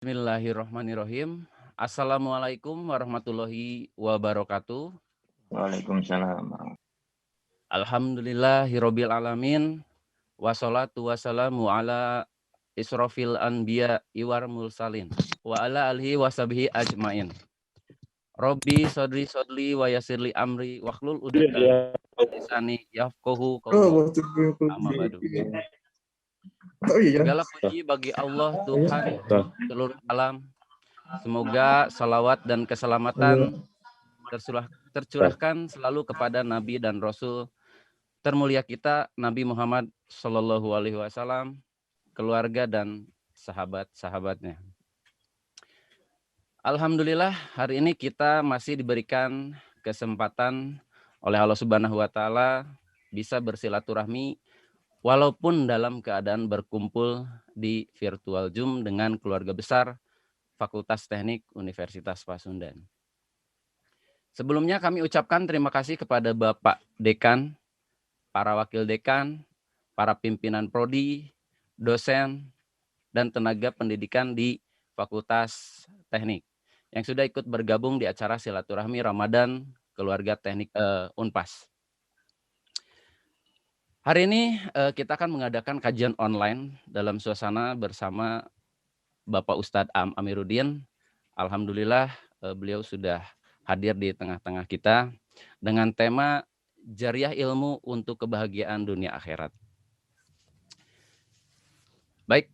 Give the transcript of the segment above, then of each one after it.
Bismillahirrahmanirrahim. Assalamualaikum warahmatullahi wabarakatuh. Waalaikumsalam. Alhamdulillahirabbil alamin. Wassalatu wassalamu ala israfil anbiya iwar mursalin wa ala alihi washabihi ajmain. Robbi sodli wa yassirli amri wahlul udatan lisani yafqahu Oh, qauli. waktu gue Amma badu. Oh iya. Segala puji bagi Allah Tuhan seluruh alam. Semoga salawat dan keselamatan tercurahkan selalu kepada Nabi dan Rasul termulia kita Nabi Muhammad Shallallahu Alaihi Wasallam, keluarga dan sahabat-sahabatnya. Alhamdulillah hari ini kita masih diberikan kesempatan oleh Allah Subhanahu Wa Taala bisa bersilaturahmi walaupun dalam keadaan berkumpul di virtual Zoom dengan keluarga besar Fakultas Teknik Universitas Pasundan. Sebelumnya kami ucapkan terima kasih kepada Bapak Dekan, para wakil dekan, para pimpinan prodi, dosen, dan tenaga pendidikan di Fakultas Teknik yang sudah ikut bergabung di acara silaturahmi Ramadan Keluarga Teknik Unpas. Hari ini kita akan mengadakan kajian online dalam suasana bersama Bapak Ustadz Amiruddin. Alhamdulillah beliau sudah hadir di tengah-tengah kita dengan tema Jariah Ilmu untuk Kebahagiaan Dunia Akhirat. Baik,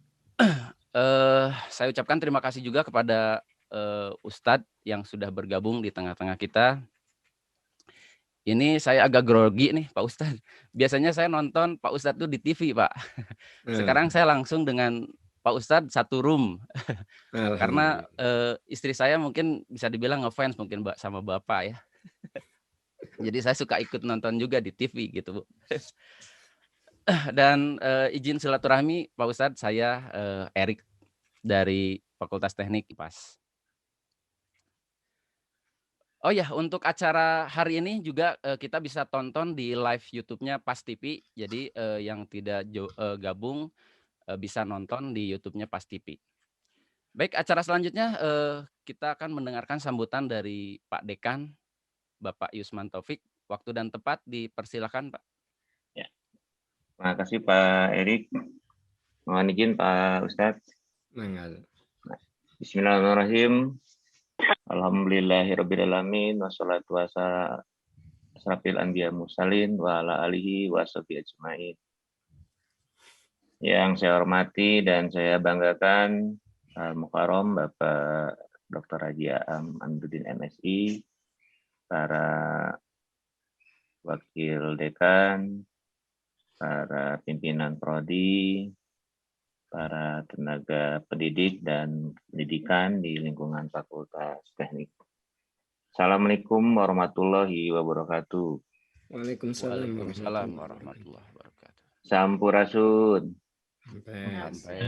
saya ucapkan terima kasih juga kepada Ustadz yang sudah bergabung di tengah-tengah kita. Ini saya agak grogi nih Pak Ustadz. Biasanya saya nonton Pak Ustadz tuh di TV Pak. Sekarang saya langsung dengan Pak Ustadz satu room. Karena istri saya mungkin bisa dibilang ngefans mungkin sama Bapak ya. Jadi saya suka ikut nonton juga di TV gitu Bu. Dan izin silaturahmi Pak Ustadz, saya Erik dari Fakultas Teknik IPAS. Oh ya, untuk acara hari ini juga kita bisa tonton di live YouTube-nya Pas TV. Jadi yang tidak gabung bisa nonton di YouTube-nya Pas TV. Baik, acara selanjutnya kita akan mendengarkan sambutan dari Pak Dekan, Bapak Yusman Taufik. Waktu dan tempat dipersilakan Pak. Ya. Terima kasih Pak Erik. Mohon izin Pak Ustadz. Bismillahirrahmanirrahim. Alhamdulillahirrabbilalamin. Wassalatu wassalamu asrafil anbiya mursalin wa ala alihi washabihi ajmain. Yang saya hormati dan saya banggakan Al-Mukarram Bapak Dr. Haji Aam Amiruddin MSI, para wakil dekan, para pimpinan prodi, para tenaga pendidik dan pendidikan di lingkungan Fakultas Teknik. Assalamualaikum warahmatullahi wabarakatuh. Waalaikumsalam warahmatullahi wabarakatuh. Sampurasun. Sampai.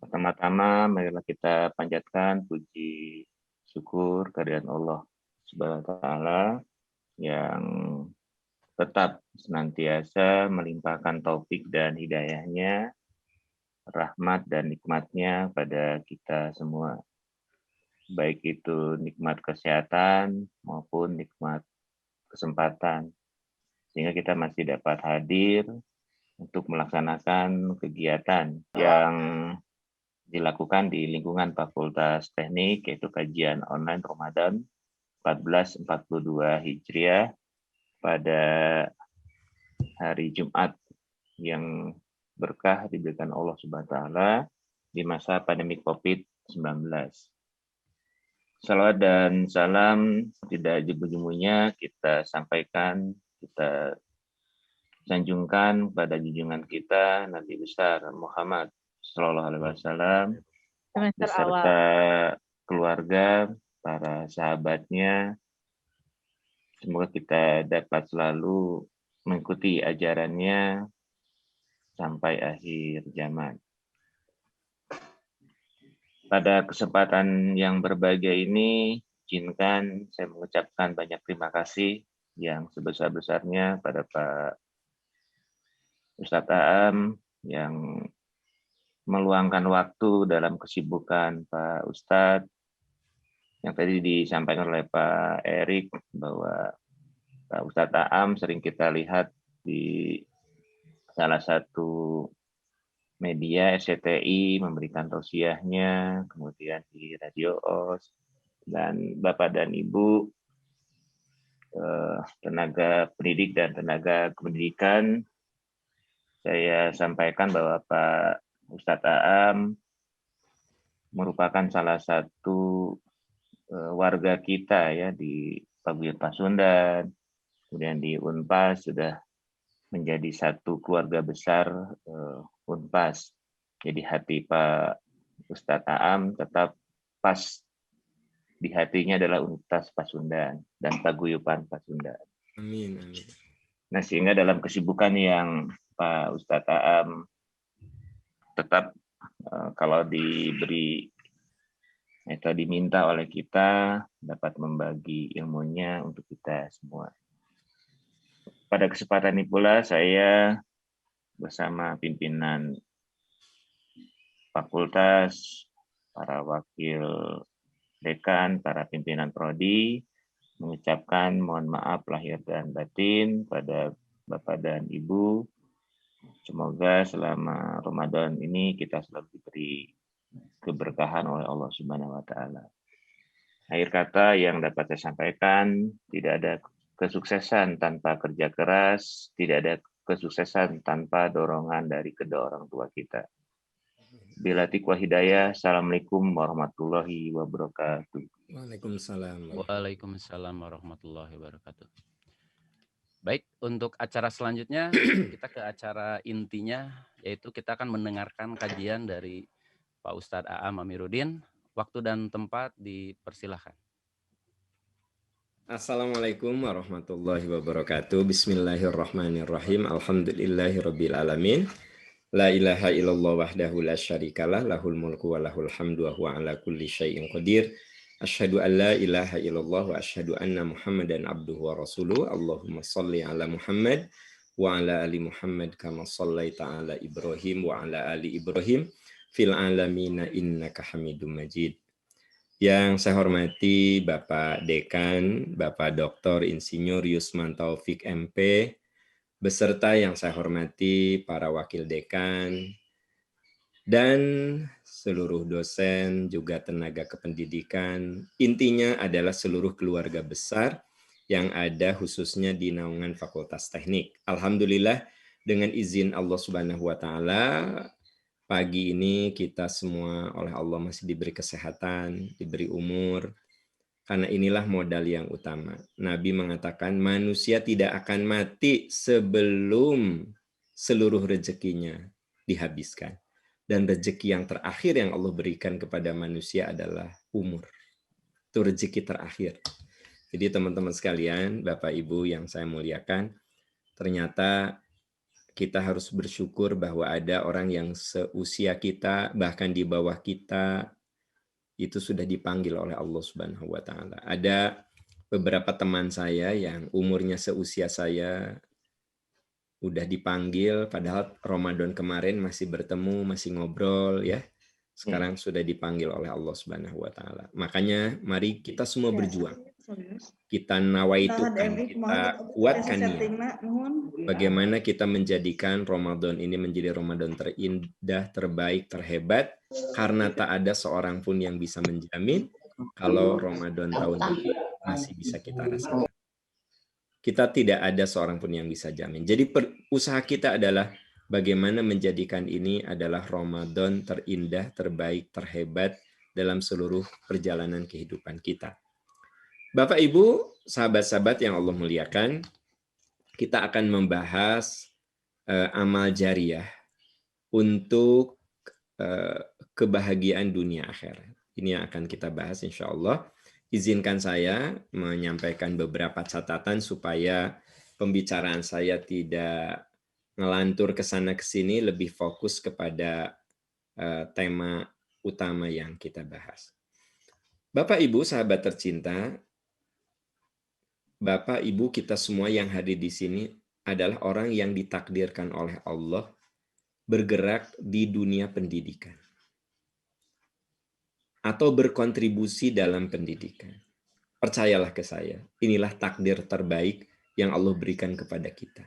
Pertama-tama marilah kita panjatkan puji syukur kehadirat Allah Subhanahu wa taala yang tetap senantiasa melimpahkan taufik dan hidayahnya, rahmat dan nikmatnya pada kita semua. Baik itu nikmat kesehatan maupun nikmat kesempatan. Sehingga kita masih dapat hadir untuk melaksanakan kegiatan yang dilakukan di lingkungan Fakultas Teknik, yaitu kajian online Ramadan 1442 Hijriah pada hari Jumat yang berkah diberikan Allah Subhanahu wa taala di masa pandemi Covid-19. Salawat dan salam tidak jemu-jemunya kita sampaikan, kita sanjungkan pada junjungan kita Nabi besar Muhammad Sallallahu Alaihi Wasallam beserta keluarga, para sahabatnya. Semoga kita dapat selalu mengikuti ajarannya sampai akhir zaman. Pada kesempatan yang berbahagia ini, izinkan saya mengucapkan banyak terima kasih yang sebesar-besarnya pada Pak Ustadz Aam yang meluangkan waktu dalam kesibukan Pak Ustadz. Yang tadi disampaikan oleh Pak Erik bahwa Pak Ustadz Aam sering kita lihat di salah satu media SCTI memberikan tausiahnya, kemudian di Radio OS, dan Bapak dan Ibu tenaga pendidik dan tenaga kependidikan, saya sampaikan bahwa Pak Ustadz Aam merupakan salah satu warga kita ya di Paguyuban Pasundan, kemudian di Unpas sudah menjadi satu keluarga besar Unpas. Jadi hati Pak Ustadz Aam tetap pas di hatinya adalah Universitas Pasundan dan Paguyuban Pasundan. Amin, amin. Nah, sehingga dalam kesibukan yang Pak Ustadz Aam tetap kalau diberi atau diminta oleh kita dapat membagi ilmunya untuk kita semua. Pada kesempatan ini pula saya bersama pimpinan fakultas, para wakil dekan, para pimpinan prodi, mengucapkan mohon maaf lahir dan batin pada Bapak dan Ibu. Semoga selama Ramadan ini kita selalu diberi keberkahan oleh Allah Subhanahu wa taala. Akhir kata yang dapat saya sampaikan, tidak ada kesuksesan tanpa kerja keras, tidak ada kesuksesan tanpa dorongan dari kedua orang tua kita. Bila taqwa hidayah, Assalamualaikum warahmatullahi wabarakatuh. Waalaikumsalam. Waalaikumsalam warahmatullahi wabarakatuh. Baik, untuk acara selanjutnya kita ke acara intinya, yaitu kita akan mendengarkan kajian dari Pak Ustadz Aam Amiruddin. Waktu dan tempat dipersilahkan. Assalamualaikum warahmatullahi wabarakatuh. Bismillahirrahmanirrahim. Alhamdulillahirabbil alamin. La ilaha illallah wahdahu la syarikalah, lahul mulku wa lahul hamdu wa huwa ala kulli syai'in qadir. Asyhadu an la ilaha illallah wa asyhadu anna Muhammadan abduhu wa rasuluh. Allahumma shalli ala Muhammad wa ala ali Muhammad kama shallaita ala Ibrahim wa ala ali Ibrahim fil alamina innaka Hamidum Majid. Yang saya hormati Bapak Dekan, Bapak Dr. Insinyur Yusman Taufik MP, beserta yang saya hormati para wakil dekan dan seluruh dosen, juga tenaga kependidikan. Intinya adalah seluruh keluarga besar yang ada khususnya di naungan Fakultas Teknik. Alhamdulillah dengan izin Allah Subhanahu wa taala, pagi ini kita semua oleh Allah masih diberi kesehatan, diberi umur, karena inilah modal yang utama. Nabi mengatakan manusia tidak akan mati sebelum seluruh rezekinya dihabiskan. Dan rezeki yang terakhir yang Allah berikan kepada manusia adalah umur. Itu rezeki terakhir. Jadi teman-teman sekalian, Bapak Ibu yang saya muliakan, ternyata kita harus bersyukur bahwa ada orang yang seusia kita, bahkan di bawah kita, itu sudah dipanggil oleh Allah Subhanahu wa taala. Ada beberapa teman saya yang umurnya seusia saya udah dipanggil, padahal Ramadan kemarin masih bertemu, masih ngobrol ya. Sekarang sudah dipanggil oleh Allah Subhanahu wa taala. Makanya mari kita semua berjuang. Kita nawaitukan, kita kuatkan niat. Bagaimana kita menjadikan Ramadan ini menjadi Ramadan terindah, terbaik, terhebat, karena tak ada seorang pun yang bisa menjamin kalau Ramadan tahun ini masih bisa kita rasakan. Kita tidak ada seorang pun yang bisa jamin. Jadi usaha kita adalah bagaimana menjadikan ini adalah Ramadan terindah, terbaik, terhebat dalam seluruh perjalanan kehidupan kita. Bapak, Ibu, sahabat-sahabat yang Allah muliakan, kita akan membahas amal jariah untuk kebahagiaan dunia akhirat. Ini yang akan kita bahas insya Allah. Izinkan saya menyampaikan beberapa catatan supaya pembicaraan saya tidak ngelantur ke sana ke sini, lebih fokus kepada tema utama yang kita bahas. Bapak, Ibu, sahabat tercinta, Bapak, Ibu, kita semua yang hadir di sini adalah orang yang ditakdirkan oleh Allah bergerak di dunia pendidikan atau berkontribusi dalam pendidikan. Percayalah ke saya, inilah takdir terbaik yang Allah berikan kepada kita.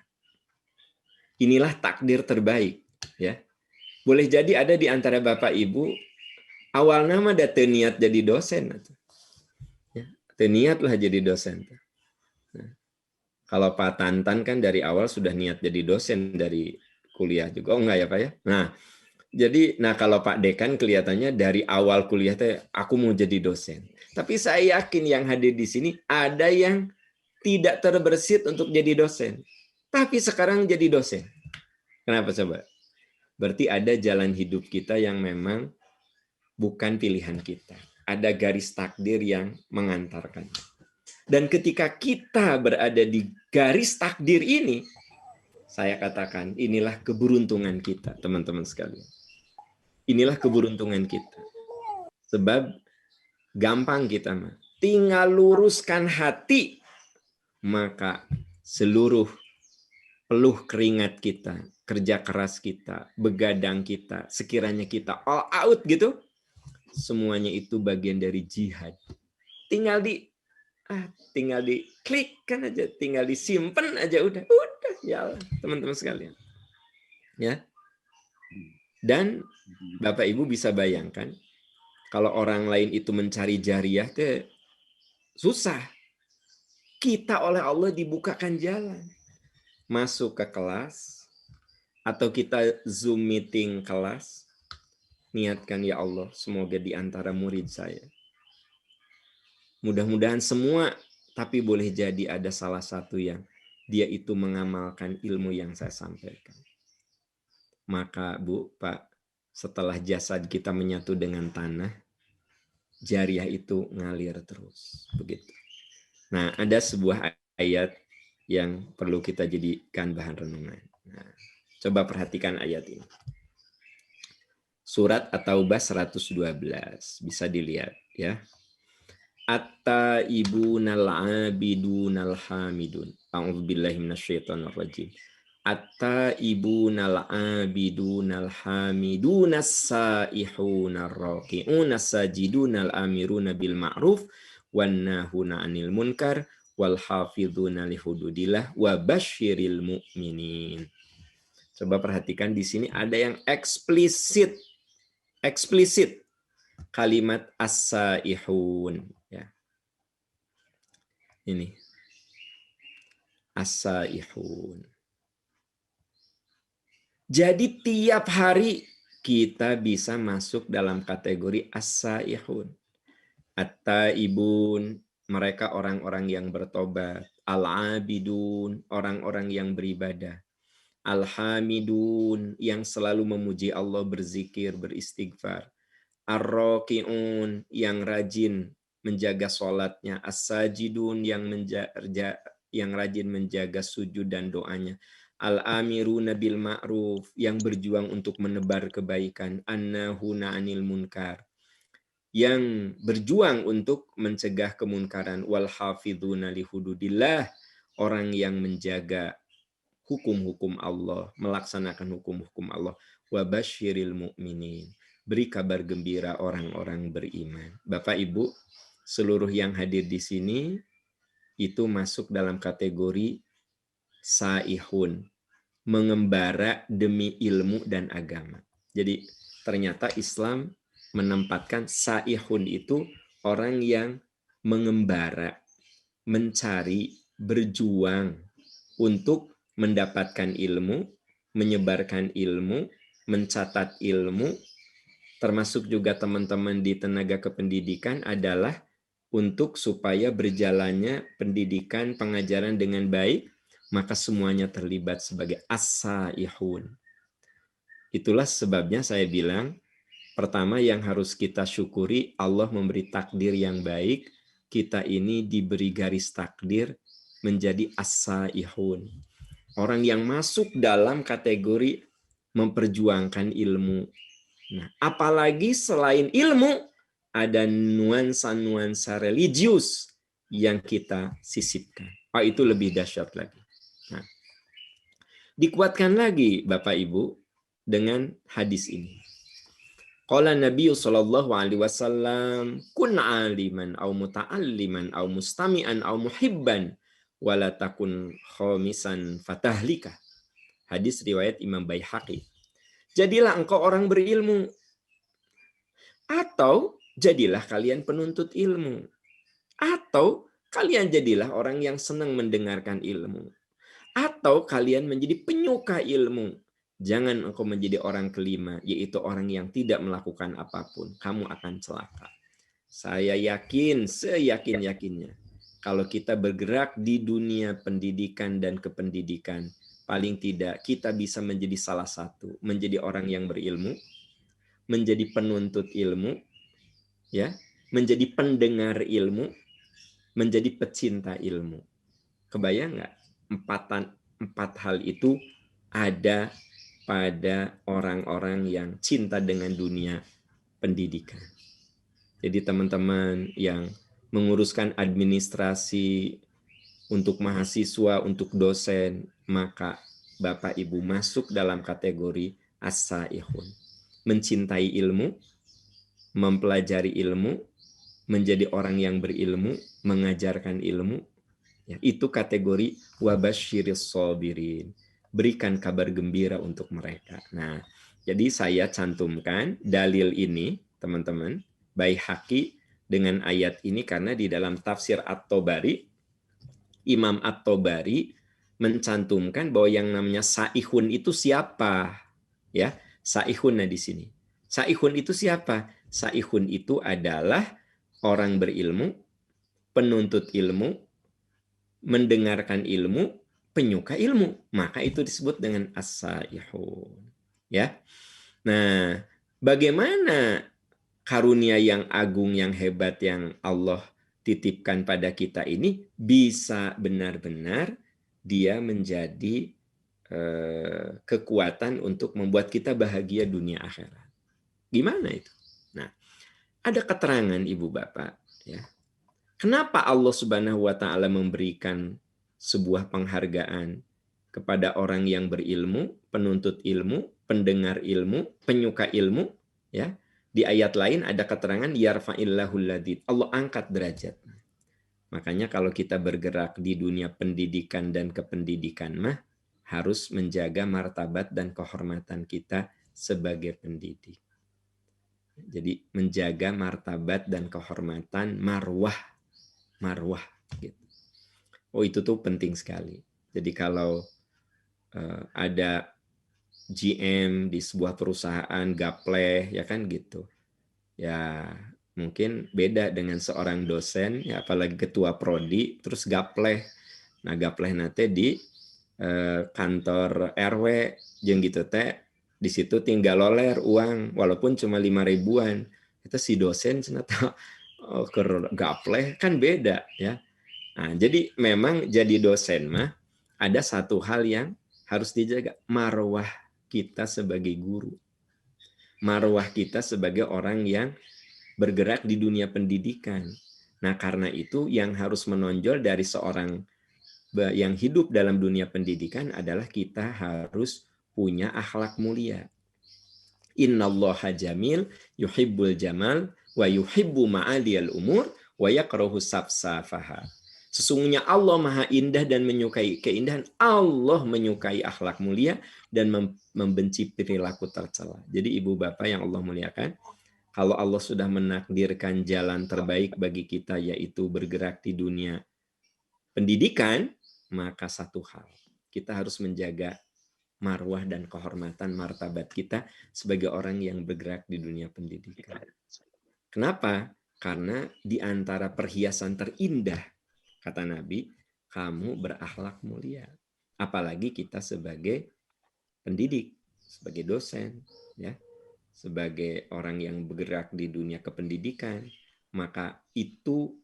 Inilah takdir terbaik, ya. Boleh jadi ada di antara Bapak Ibu awal nama ada niat jadi dosen, ya, niatlah jadi dosen. Nah, kalau Pak Tantan kan dari awal sudah niat jadi dosen dari kuliah juga, oh enggak ya Pak ya? Nah kalau Pak Dekan kelihatannya dari awal kuliah aku mau jadi dosen. Tapi saya yakin yang hadir di sini ada yang tidak terbersit untuk jadi dosen, tapi sekarang jadi dosen. Kenapa coba? Berarti ada jalan hidup kita yang memang bukan pilihan kita. Ada garis takdir yang mengantarkan. Dan ketika kita berada di garis takdir ini, saya katakan inilah keberuntungan kita, teman-teman sekalian. Inilah keberuntungan kita. Sebab gampang kita mah. Tinggal luruskan hati, maka seluruh peluh keringat kita, kerja keras kita, begadang kita, sekiranya kita all out gitu, semuanya itu bagian dari jihad. Tinggal di klik kan aja, tinggal disimpan aja udah ya teman-teman sekalian. Ya. Dan Bapak Ibu bisa bayangkan kalau orang lain itu mencari jariah itu susah. Kita oleh Allah dibukakan jalan. Masuk ke kelas, atau kita Zoom meeting kelas, niatkan ya Allah, semoga di antara murid saya. Mudah-mudahan semua, tapi boleh jadi ada salah satu yang dia itu mengamalkan ilmu yang saya sampaikan. Maka Bu, Pak, setelah jasad kita menyatu dengan tanah, jariah itu ngalir terus. Begitu. Nah, ada sebuah ayat yang perlu kita jadikan bahan renungan. Nah, coba perhatikan ayat ini. Surat At-Taubah 112, bisa dilihat ya. At-taibunal abidunal hamidun. A'udzubillahi minasyaitonir rajim. At-taibunal abidunal hamidunas saihunar raqiunas sajidunal amiruna bil ma'ruf wan nahuna 'anil munkar wal hafizuna li hududillah wa basyiril mu'minin. Coba perhatikan di sini ada yang eksplisit kalimat as-saihun ya. Ini as-saihun. Jadi tiap hari kita bisa masuk dalam kategori as-saihun. At-taibun, mereka orang-orang yang bertobat. Al-abidun, orang-orang yang beribadah. Al-hamidun, yang selalu memuji Allah, berzikir, beristighfar. Ar-raqi'un, yang rajin menjaga sholatnya. As-sajidun, yang rajin menjaga sujud dan doanya. Al-amiruna bil ma'ruf, yang berjuang untuk menebar kebaikan. An-nahuna 'anil munkar, yang berjuang untuk mencegah kemunkaran. Wal hafizuna li hududillah, orang yang menjaga hukum-hukum Allah, melaksanakan hukum-hukum Allah. Wa basyiril mu'minin, beri kabar gembira orang-orang beriman. Bapak Ibu, seluruh yang hadir di sini itu masuk dalam kategori saihun, mengembara demi ilmu dan agama. Jadi ternyata Islam menempatkan saihun itu orang yang mengembara, mencari, berjuang untuk mendapatkan ilmu, menyebarkan ilmu, mencatat ilmu, termasuk juga teman-teman di tenaga kependidikan adalah untuk supaya berjalannya pendidikan, pengajaran dengan baik, maka semuanya terlibat sebagai as-saihun. Itulah sebabnya saya bilang, pertama yang harus kita syukuri, Allah memberi takdir yang baik, kita ini diberi garis takdir menjadi as-saihun. Orang yang masuk dalam kategori memperjuangkan ilmu. Nah, apalagi selain ilmu, ada nuansa-nuansa religius yang kita sisipkan. Itu lebih dahsyat lagi. Nah, dikuatkan lagi Bapak Ibu, dengan hadis ini. Qala Nabi sallallahu alaihi wasallam, kun aliman au muta'alliman au mustami'an au muhibban wala takun khamisan fatahlika. Hadis riwayat Imam Baihaqi. Jadilah engkau orang berilmu, atau jadilah kalian penuntut ilmu, atau kalian jadilah orang yang senang mendengarkan ilmu, atau kalian menjadi penyuka ilmu. Jangan engkau menjadi orang kelima, yaitu orang yang tidak melakukan apapun. Kamu akan celaka. Saya yakin, seyakin-yakinnya, kalau kita bergerak di dunia pendidikan dan kependidikan, paling tidak kita bisa menjadi salah satu, menjadi orang yang berilmu, menjadi penuntut ilmu, ya, menjadi pendengar ilmu, menjadi pecinta ilmu. Kebayang nggak? Empat hal itu ada pada orang-orang yang cinta dengan dunia pendidikan. Jadi teman-teman yang menguruskan administrasi untuk mahasiswa, untuk dosen, maka Bapak Ibu masuk dalam kategori as-saihun. Mencintai ilmu, mempelajari ilmu, menjadi orang yang berilmu, mengajarkan ilmu, ya, itu kategori wabasyiris sabirin. Berikan kabar gembira untuk mereka. Nah, jadi saya cantumkan dalil ini, teman-teman, Baihaqi dengan ayat ini karena di dalam tafsir At-Tabari, Imam At-Tabari mencantumkan bahwa yang namanya saihun itu siapa? Ya, saihun di sini. Saihun itu siapa? Saihun itu adalah orang berilmu, penuntut ilmu, mendengarkan ilmu, penyuka ilmu, maka itu disebut dengan as-saihun. Ya. Nah, bagaimana karunia yang agung, yang hebat yang Allah titipkan pada kita ini bisa benar-benar dia menjadi kekuatan untuk membuat kita bahagia dunia akhirat. Gimana itu? Nah, ada keterangan Ibu Bapak, ya. Kenapa Allah Subhanahu wa taala memberikan sebuah penghargaan kepada orang yang berilmu, penuntut ilmu, pendengar ilmu, penyuka ilmu, ya. Di ayat lain ada keterangan yarfa'illahul ladzi, Allah angkat derajat. Makanya kalau kita bergerak di dunia pendidikan dan kependidikan mah harus menjaga martabat dan kehormatan kita sebagai pendidik. Jadi menjaga martabat dan kehormatan, marwah gitu. Oh, itu tuh penting sekali. Jadi kalau ada GM di sebuah perusahaan gapleh, ya kan gitu. Ya mungkin beda dengan seorang dosen, ya apalagi ketua prodi, terus gapleh. Nah gapleh nate di kantor RW, jeung gitu teh, di situ tinggal loler uang, walaupun cuma 5.000-an. Itu si dosen cenah gapleh kan beda, ya. Nah, jadi memang jadi dosen mah ada satu hal yang harus dijaga, marwah kita sebagai guru. Marwah kita sebagai orang yang bergerak di dunia pendidikan. Nah, karena itu yang harus menonjol dari seorang yang hidup dalam dunia pendidikan adalah kita harus punya akhlak mulia. Innallaha jamil yuhibbul jamal wa yuhibbu ma'aliyal umur wa yakrahu safsafaha. Sesungguhnya Allah Maha Indah dan menyukai keindahan. Allah menyukai akhlak mulia dan membenci perilaku tercela. Jadi Ibu Bapak yang Allah muliakan, kalau Allah sudah menakdirkan jalan terbaik bagi kita yaitu bergerak di dunia pendidikan, maka satu hal, kita harus menjaga marwah dan kehormatan martabat kita sebagai orang yang bergerak di dunia pendidikan. Kenapa? Karena di antara perhiasan terindah, kata Nabi, kamu berakhlak mulia. Apalagi kita sebagai pendidik, sebagai dosen, ya, sebagai orang yang bergerak di dunia kependidikan, maka itu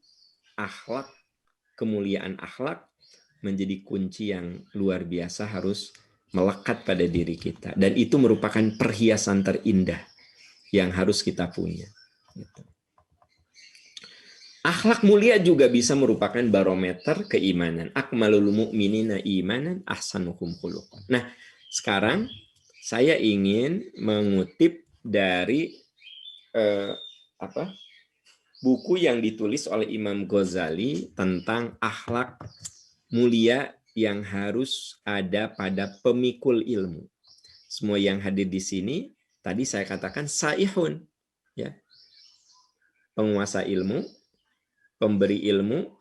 akhlak, kemuliaan akhlak menjadi kunci yang luar biasa harus melekat pada diri kita. Dan itu merupakan perhiasan terindah yang harus kita punya. Gitu. Akhlak mulia juga bisa merupakan barometer keimanan. Akmalul mu'minina imanan ahsanuhum khuluqan. Nah, sekarang saya ingin mengutip dari buku yang ditulis oleh Imam Ghazali tentang akhlak mulia yang harus ada pada pemikul ilmu. Semua yang hadir di sini tadi saya katakan saihun, ya, penguasa ilmu, pemberi ilmu,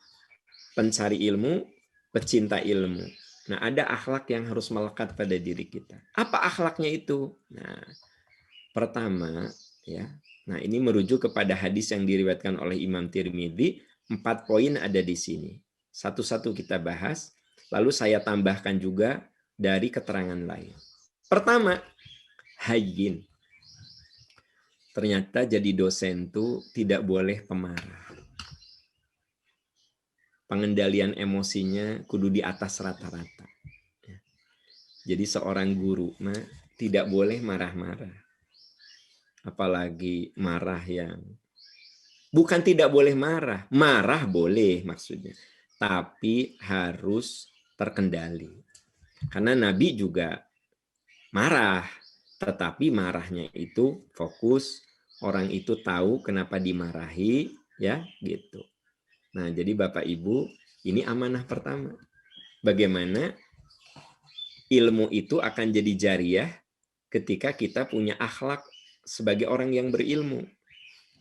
pencari ilmu, pecinta ilmu. Nah, ada akhlak yang harus melekat pada diri kita. Apa akhlaknya itu? Nah, pertama, ya. Nah, ini merujuk kepada hadis yang diriwayatkan oleh Imam Tirmidzi. 4 poin ada di sini. Satu-satu kita bahas, lalu saya tambahkan juga dari keterangan lain. Pertama, hayyin. Ternyata jadi dosen itu tidak boleh pemarah. Pengendalian emosinya kudu di atas rata-rata. Jadi seorang guru tidak boleh marah-marah. Apalagi marah yang bukan tidak boleh marah. Marah boleh maksudnya. Tapi harus terkendali. Karena Nabi juga marah. Tetapi marahnya itu fokus. Orang itu tahu kenapa dimarahi. Ya gitu. Nah, jadi Bapak Ibu, ini amanah pertama. Bagaimana ilmu itu akan jadi jariah ketika kita punya akhlak sebagai orang yang berilmu.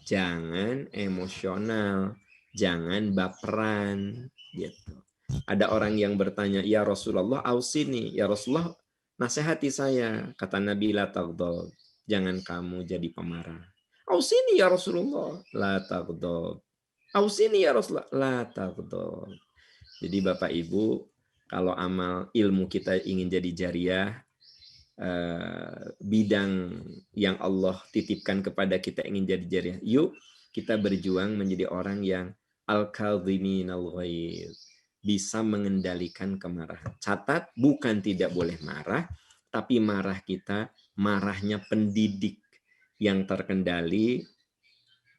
Jangan emosional, jangan baperan, gitu. Ada orang yang bertanya, "Ya Rasulullah, ausini, ya Rasulullah, nasihati saya." Kata Nabi, "La taghdab." Jangan kamu jadi pemarah. "Ausini ya Rasulullah." La taghdab. "Ausini ya Rasulullah." La taghdab. Jadi Bapak Ibu, kalau amal ilmu kita ingin jadi jariah, bidang yang Allah titipkan kepada kita ingin jadi jariah, yuk kita berjuang menjadi orang yang al-kadhiminal ghaidh, bisa mengendalikan kemarahan. Catat, bukan tidak boleh marah, tapi marah kita marahnya pendidik yang terkendali,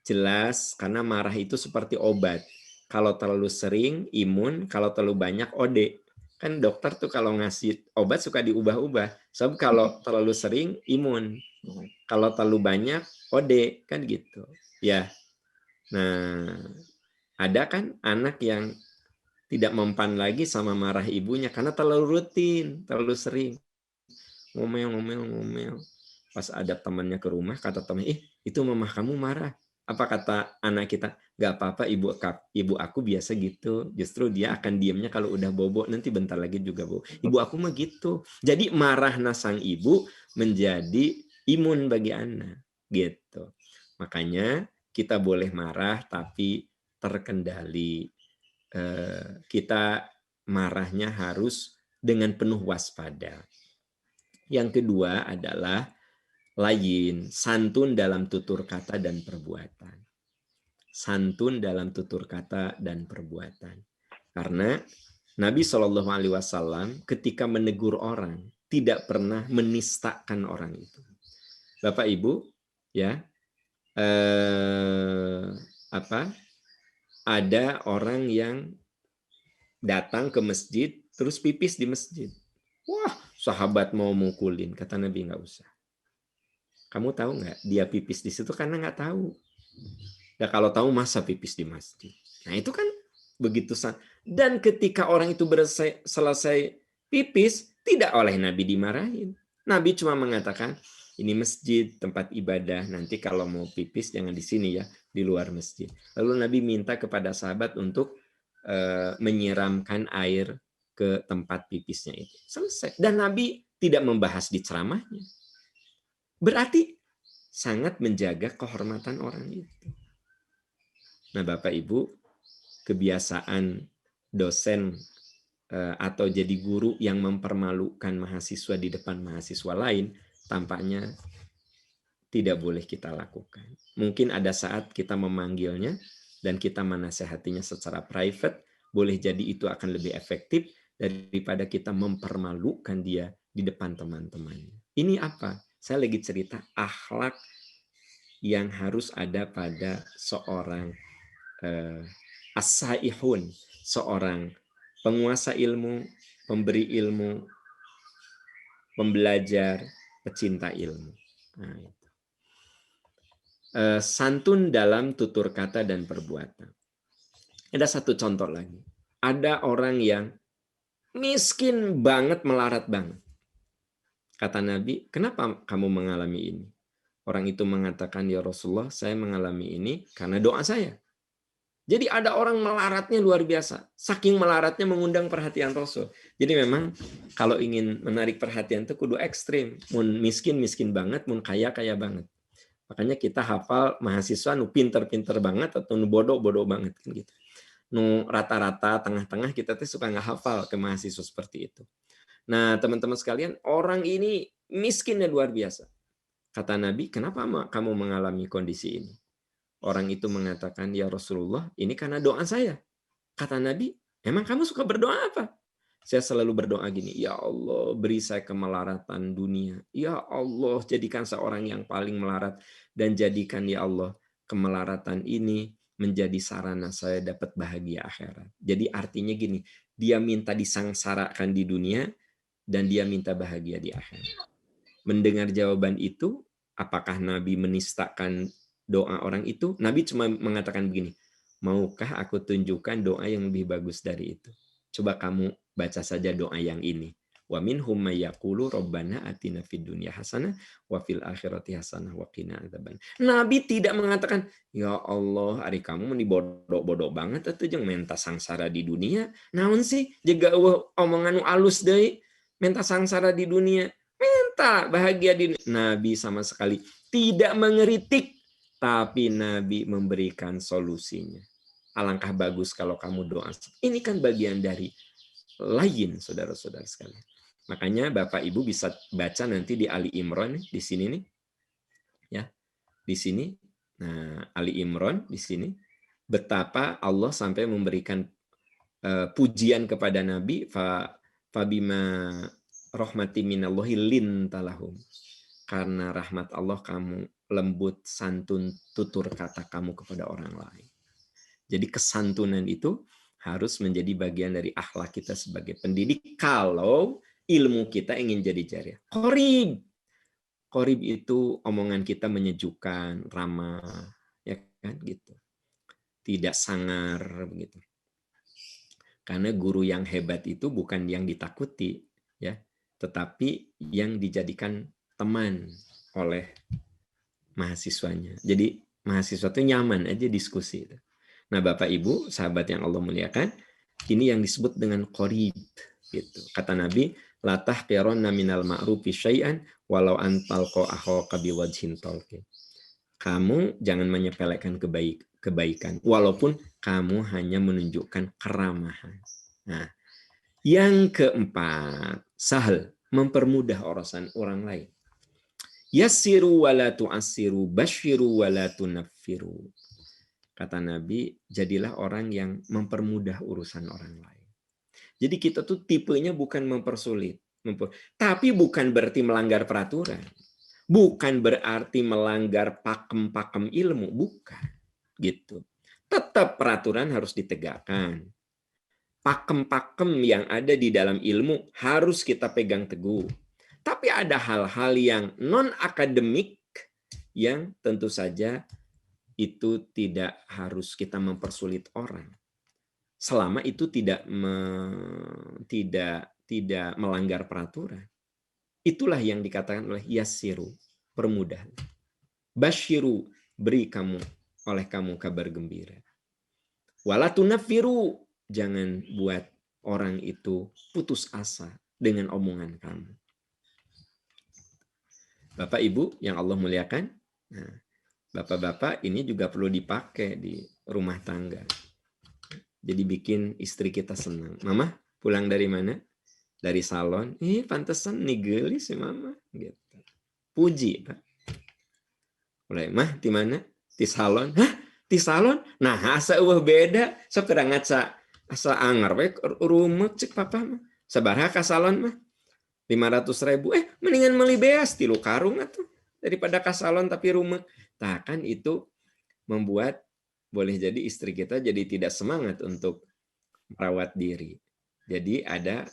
jelas, karena marah itu seperti obat. Kalau terlalu sering imun, kalau terlalu banyak OD. Kan dokter tuh kalau ngasih obat suka diubah-ubah. Sebab kalau terlalu sering imun, kalau terlalu banyak OD, kan gitu. Ya. Nah, ada kan anak yang tidak mempan lagi sama marah ibunya karena terlalu rutin, terlalu sering. Ngomel. Pas ada temannya ke rumah, kata teman, itu mamah kamu marah. Apa kata anak kita? Gak apa-apa, ibu aku biasa gitu. Justru dia akan diamnya kalau udah bobo, nanti bentar lagi juga bobo. Ibu aku mah gitu. Jadi marah sang ibu menjadi imun bagi anak. Gitu. Makanya kita boleh marah tapi terkendali. Kita marahnya harus dengan penuh waspada. Yang kedua adalah layin, santun dalam tutur kata dan perbuatan. Santun dalam tutur kata dan perbuatan. Karena Nabi SAW ketika menegur orang tidak pernah menistakan orang itu. Bapak Ibu, ya, ada orang yang datang ke masjid terus pipis di masjid. Wah, sahabat mau mukulin, kata Nabi nggak usah. Kamu tahu nggak dia pipis di situ karena nggak tahu. Ya kalau tahu masa pipis di masjid. Nah itu kan begitu. Dan ketika orang itu selesai pipis, tidak oleh Nabi dimarahin. Nabi cuma mengatakan, ini masjid, tempat ibadah. Nanti kalau mau pipis jangan di sini ya, di luar masjid. Lalu Nabi minta kepada sahabat untuk menyiramkan air ke tempat pipisnya itu. Selesai. Dan Nabi tidak membahas di ceramahnya. Berarti sangat menjaga kehormatan orang itu. Nah, Bapak Ibu, kebiasaan dosen atau jadi guru yang mempermalukan mahasiswa di depan mahasiswa lain tampaknya tidak boleh kita lakukan. Mungkin ada saat kita memanggilnya dan kita menasehatinya secara private, boleh jadi itu akan lebih efektif daripada kita mempermalukan dia di depan teman-temannya. Ini apa? Saya lagi cerita akhlak yang harus ada pada seorang as-saihun, seorang penguasa ilmu, pemberi ilmu, pembelajar, pecinta ilmu. Nah, itu. Santun dalam tutur kata dan perbuatan. Ada satu contoh lagi. Ada orang yang miskin banget, melarat banget. Kata Nabi, kenapa kamu mengalami ini? Orang itu mengatakan, ya Rasulullah, saya mengalami ini karena doa saya. Jadi ada orang melaratnya luar biasa. Saking melaratnya mengundang perhatian Rasul. Jadi memang kalau ingin menarik perhatian itu kudu ekstrim. Mun miskin, miskin banget. Mun kaya, kaya banget. Makanya kita hafal mahasiswa nu pinter-pinter banget atau nu bodoh-bodoh banget. Kan gitu. Nu rata-rata, tengah-tengah kita tuh suka nggak hafal ke mahasiswa seperti itu. Nah, teman-teman sekalian, orang ini miskinnya luar biasa. Kata Nabi, kenapa kamu mengalami kondisi ini? Orang itu mengatakan, ya Rasulullah, ini karena doa saya. Kata Nabi, emang kamu suka berdoa apa? Saya selalu berdoa gini, ya Allah, beri saya kemelaratan dunia. Ya Allah, jadikan seorang yang paling melarat. Dan jadikan, ya Allah, kemelaratan ini menjadi sarana saya dapat bahagia akhirat. Jadi artinya gini, dia minta disangsarakan di dunia, dan dia minta bahagia di akhirat. Mendengar jawaban itu, apakah Nabi menistakan doa orang itu? Nabi cuma mengatakan begini, maukah aku tunjukkan doa yang lebih bagus dari itu? Coba kamu baca saja doa yang ini. Wa minhum may yaqulu rabbana atina fid dunya hasanah wa fil akhirati hasanah wa qina adzaban. Nabi tidak mengatakan, ya Allah, ari kamu meni bodoh-bodoh banget atuh jeung menta sangsara di dunia. Naon sih? Jaga omongan nu alus deui. Minta sangsara di dunia, minta bahagia di dunia. Nabi sama sekali tidak mengeritik, tapi Nabi memberikan solusinya. Alangkah bagus kalau kamu doa. Ini kan bagian dari lain, saudara-saudara sekalian. Makanya Bapak Ibu bisa baca nanti di Ali Imran di sini nih, ya, di sini. Nah, Ali Imran di sini betapa Allah sampai memberikan pujian kepada Nabi. Fabima rahmati minallahi lintalahum. Karena rahmat Allah kamu lembut, santun, tutur kata kamu kepada orang lain. Jadi kesantunan itu harus menjadi bagian dari akhlak kita sebagai pendidik kalau ilmu kita ingin jadi jariah. Qorib. Qorib itu omongan kita menyejukkan, ramah, ya kan gitu. Tidak sangar begitu. Karena guru yang hebat itu bukan yang ditakuti, ya, tetapi yang dijadikan teman oleh mahasiswanya. Jadi mahasiswa itu nyaman aja diskusi. Nah, Bapak Ibu, sahabat yang Allah muliakan, ini yang disebut dengan qorib. Gitu. Kata Nabi, la tahqironna minal ma'rufi syai'an walau antalqa akhaka biwajhin talqin. Kamu jangan menyepelekan kebaikan, walaupun kamu hanya menunjukkan keramahan. Nah, yang keempat, sahal, mempermudah urusan orang lain. Yassiru wala tu'assiru, basyiru wala tunaffiru. Kata Nabi, jadilah orang yang mempermudah urusan orang lain. Jadi kita tuh tipenya bukan mempersulit, tapi bukan berarti melanggar peraturan. Bukan berarti melanggar pakem-pakem ilmu, bukan. Gitu. Tetap peraturan harus ditegakkan. Pakem-pakem yang ada di dalam ilmu harus kita pegang teguh. Tapi ada hal-hal yang non-akademik yang tentu saja itu tidak harus kita mempersulit orang. Selama itu tidak melanggar peraturan. Itulah yang dikatakan oleh yassiru, permudah. Basyiru, beri oleh kamu kabar gembira. Wala tunaffiru, jangan buat orang itu putus asa dengan omongan kamu. Bapak Ibu yang Allah muliakan, nah, bapak-bapak ini juga perlu dipakai di rumah tangga. Jadi bikin istri kita senang. Mama, pulang dari mana? Dari salon. Pantesan nih gelis ya mama. Gitu. Puji, Pak. Mulai, mah, di mana? Di salon. Hah? Di salon? Nah, asa beda. So, kadang asa anger. Rumah cek papa mah. Sabaraha ka salon mah? 500.000. Mendingan beli beas 3 karung atuh. Daripada ka salon tapi rumah. Nah, kan itu membuat boleh jadi istri kita jadi tidak semangat untuk merawat diri. Jadi ada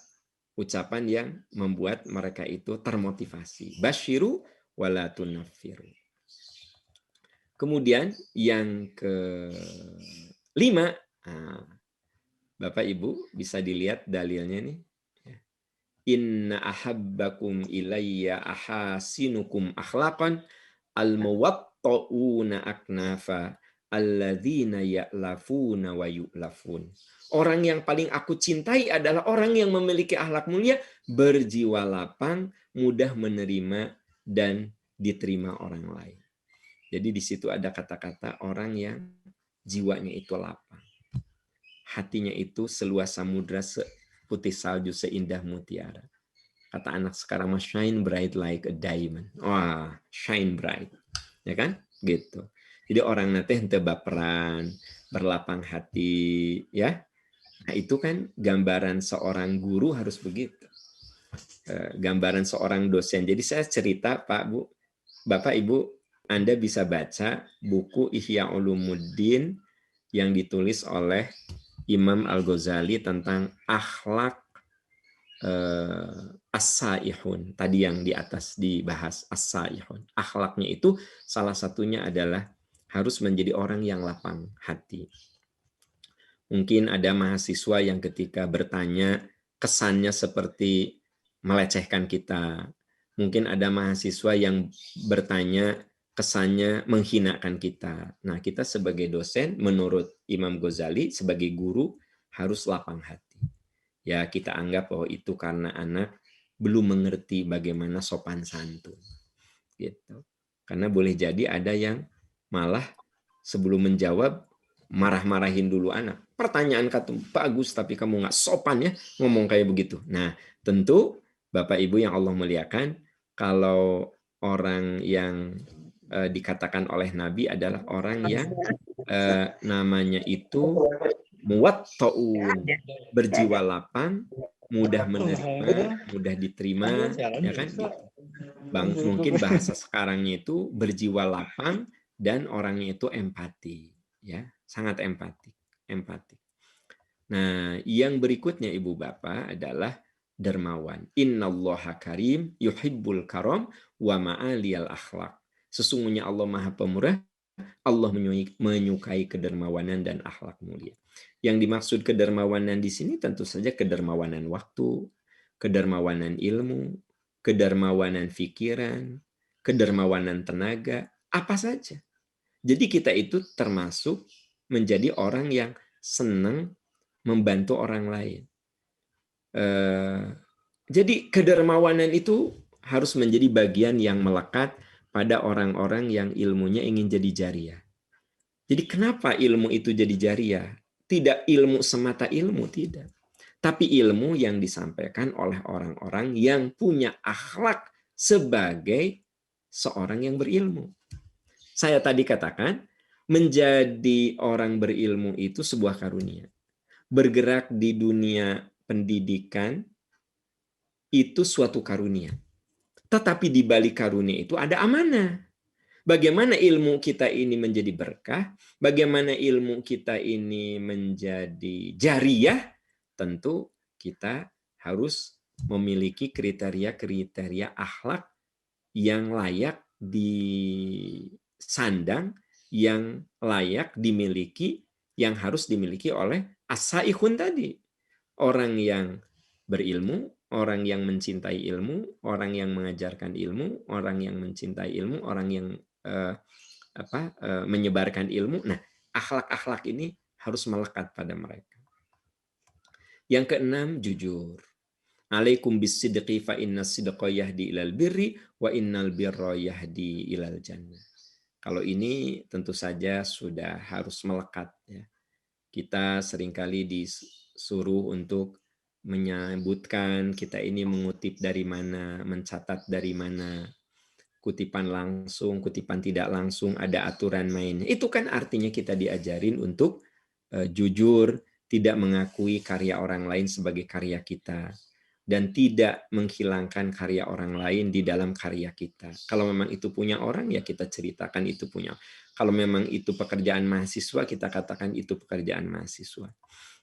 ucapan yang membuat mereka itu termotivasi. Basyiru wala tunaffiru. Kemudian yang kelima, Bapak Ibu bisa dilihat dalilnya nih. Inna ahabbakum ilayya ahasinukum akhlaqan al-muwatta'una aknafa alladzina ya'lafuna wa yu'lafun. Orang yang paling aku cintai adalah orang yang memiliki akhlak mulia, berjiwa lapang, mudah menerima dan diterima orang lain. Jadi di situ ada kata-kata orang yang jiwanya itu lapang. Hatinya itu seluas samudra, seputih salju, seindah mutiara. Kata anak sekarang, shine bright like a diamond. Wah, shine bright. Ya kan? Gitu. Jadi orang nanti henteu baperan, berlapang hati, ya. Nah, itu kan gambaran seorang guru harus begitu. Gambaran seorang dosen. Jadi saya cerita, Pak, Bu, Bapak, Ibu, Anda bisa baca buku Ihya Ulumuddin yang ditulis oleh Imam Al-Ghazali tentang akhlak as-saihun. Tadi yang di atas dibahas, as-saihun. Akhlaknya itu salah satunya adalah harus menjadi orang yang lapang hati. Mungkin ada mahasiswa yang ketika bertanya kesannya seperti melecehkan kita. Mungkin ada mahasiswa yang bertanya kesannya menghinakan kita. Nah, kita sebagai dosen, menurut Imam Ghazali, sebagai guru, harus lapang hati. Ya, kita anggap bahwa itu karena anak belum mengerti bagaimana sopan santun. Gitu. Karena boleh jadi ada yang malah sebelum menjawab, marah-marahin dulu anak. Pertanyaan kamu bagus, tapi kamu nggak sopan ya ngomong kayak begitu. Nah, tentu Bapak Ibu yang Allah muliakan, kalau orang yang dikatakan oleh Nabi adalah orang yang namanya itu muwatta'un, berjiwa lapang, mudah menerima, mudah diterima, ya kan? Mungkin bahasa sekarangnya itu berjiwa lapang dan orangnya itu empati, ya, sangat empatik. Nah, yang berikutnya Ibu Bapak adalah dermawan. Innallaha karim yuhibbul karam wa ma'aliyal akhlak. Sesungguhnya Allah Maha Pemurah, Allah menyukai kedermawanan dan akhlak mulia. Yang dimaksud kedermawanan di sini tentu saja kedermawanan waktu, kedermawanan ilmu, kedermawanan pikiran, kedermawanan tenaga, apa saja. Jadi kita itu termasuk menjadi orang yang senang membantu orang lain. Jadi kedermawanan itu harus menjadi bagian yang melekat pada orang-orang yang ilmunya ingin jadi jariah. Jadi kenapa ilmu itu jadi jariah? Tidak ilmu semata ilmu, tidak. Tapi ilmu yang disampaikan oleh orang-orang yang punya akhlak sebagai seorang yang berilmu. Saya tadi katakan, menjadi orang berilmu itu sebuah karunia. Bergerak di dunia pendidikan itu suatu karunia. Tetapi di balik karunia itu ada amanah. Bagaimana ilmu kita ini menjadi berkah, bagaimana ilmu kita ini menjadi jariah, tentu kita harus memiliki kriteria-kriteria akhlak yang layak disandang, yang layak dimiliki, yang harus dimiliki oleh as-saihun tadi. Orang yang berilmu, orang yang mencintai ilmu, orang yang mengajarkan ilmu, orang yang mencintai ilmu, orang yang menyebarkan ilmu. Nah, akhlak-akhlak ini harus melekat pada mereka. Yang keenam, jujur. Alaikum bisidqi fa inna sidqa yahdi ilal birri wa innal birra yahdi ilal jannah. Kalau ini tentu saja sudah harus melekat, ya. Kita seringkali disuruh untuk menyebutkan kita ini mengutip dari mana, mencatat dari mana, kutipan langsung, kutipan tidak langsung, ada aturan mainnya. Itu kan artinya kita diajarin untuk jujur, tidak mengakui karya orang lain sebagai karya kita, dan tidak menghilangkan karya orang lain di dalam karya kita. Kalau memang itu punya orang, ya kita ceritakan itu punya. Kalau memang itu pekerjaan mahasiswa, kita katakan itu pekerjaan mahasiswa.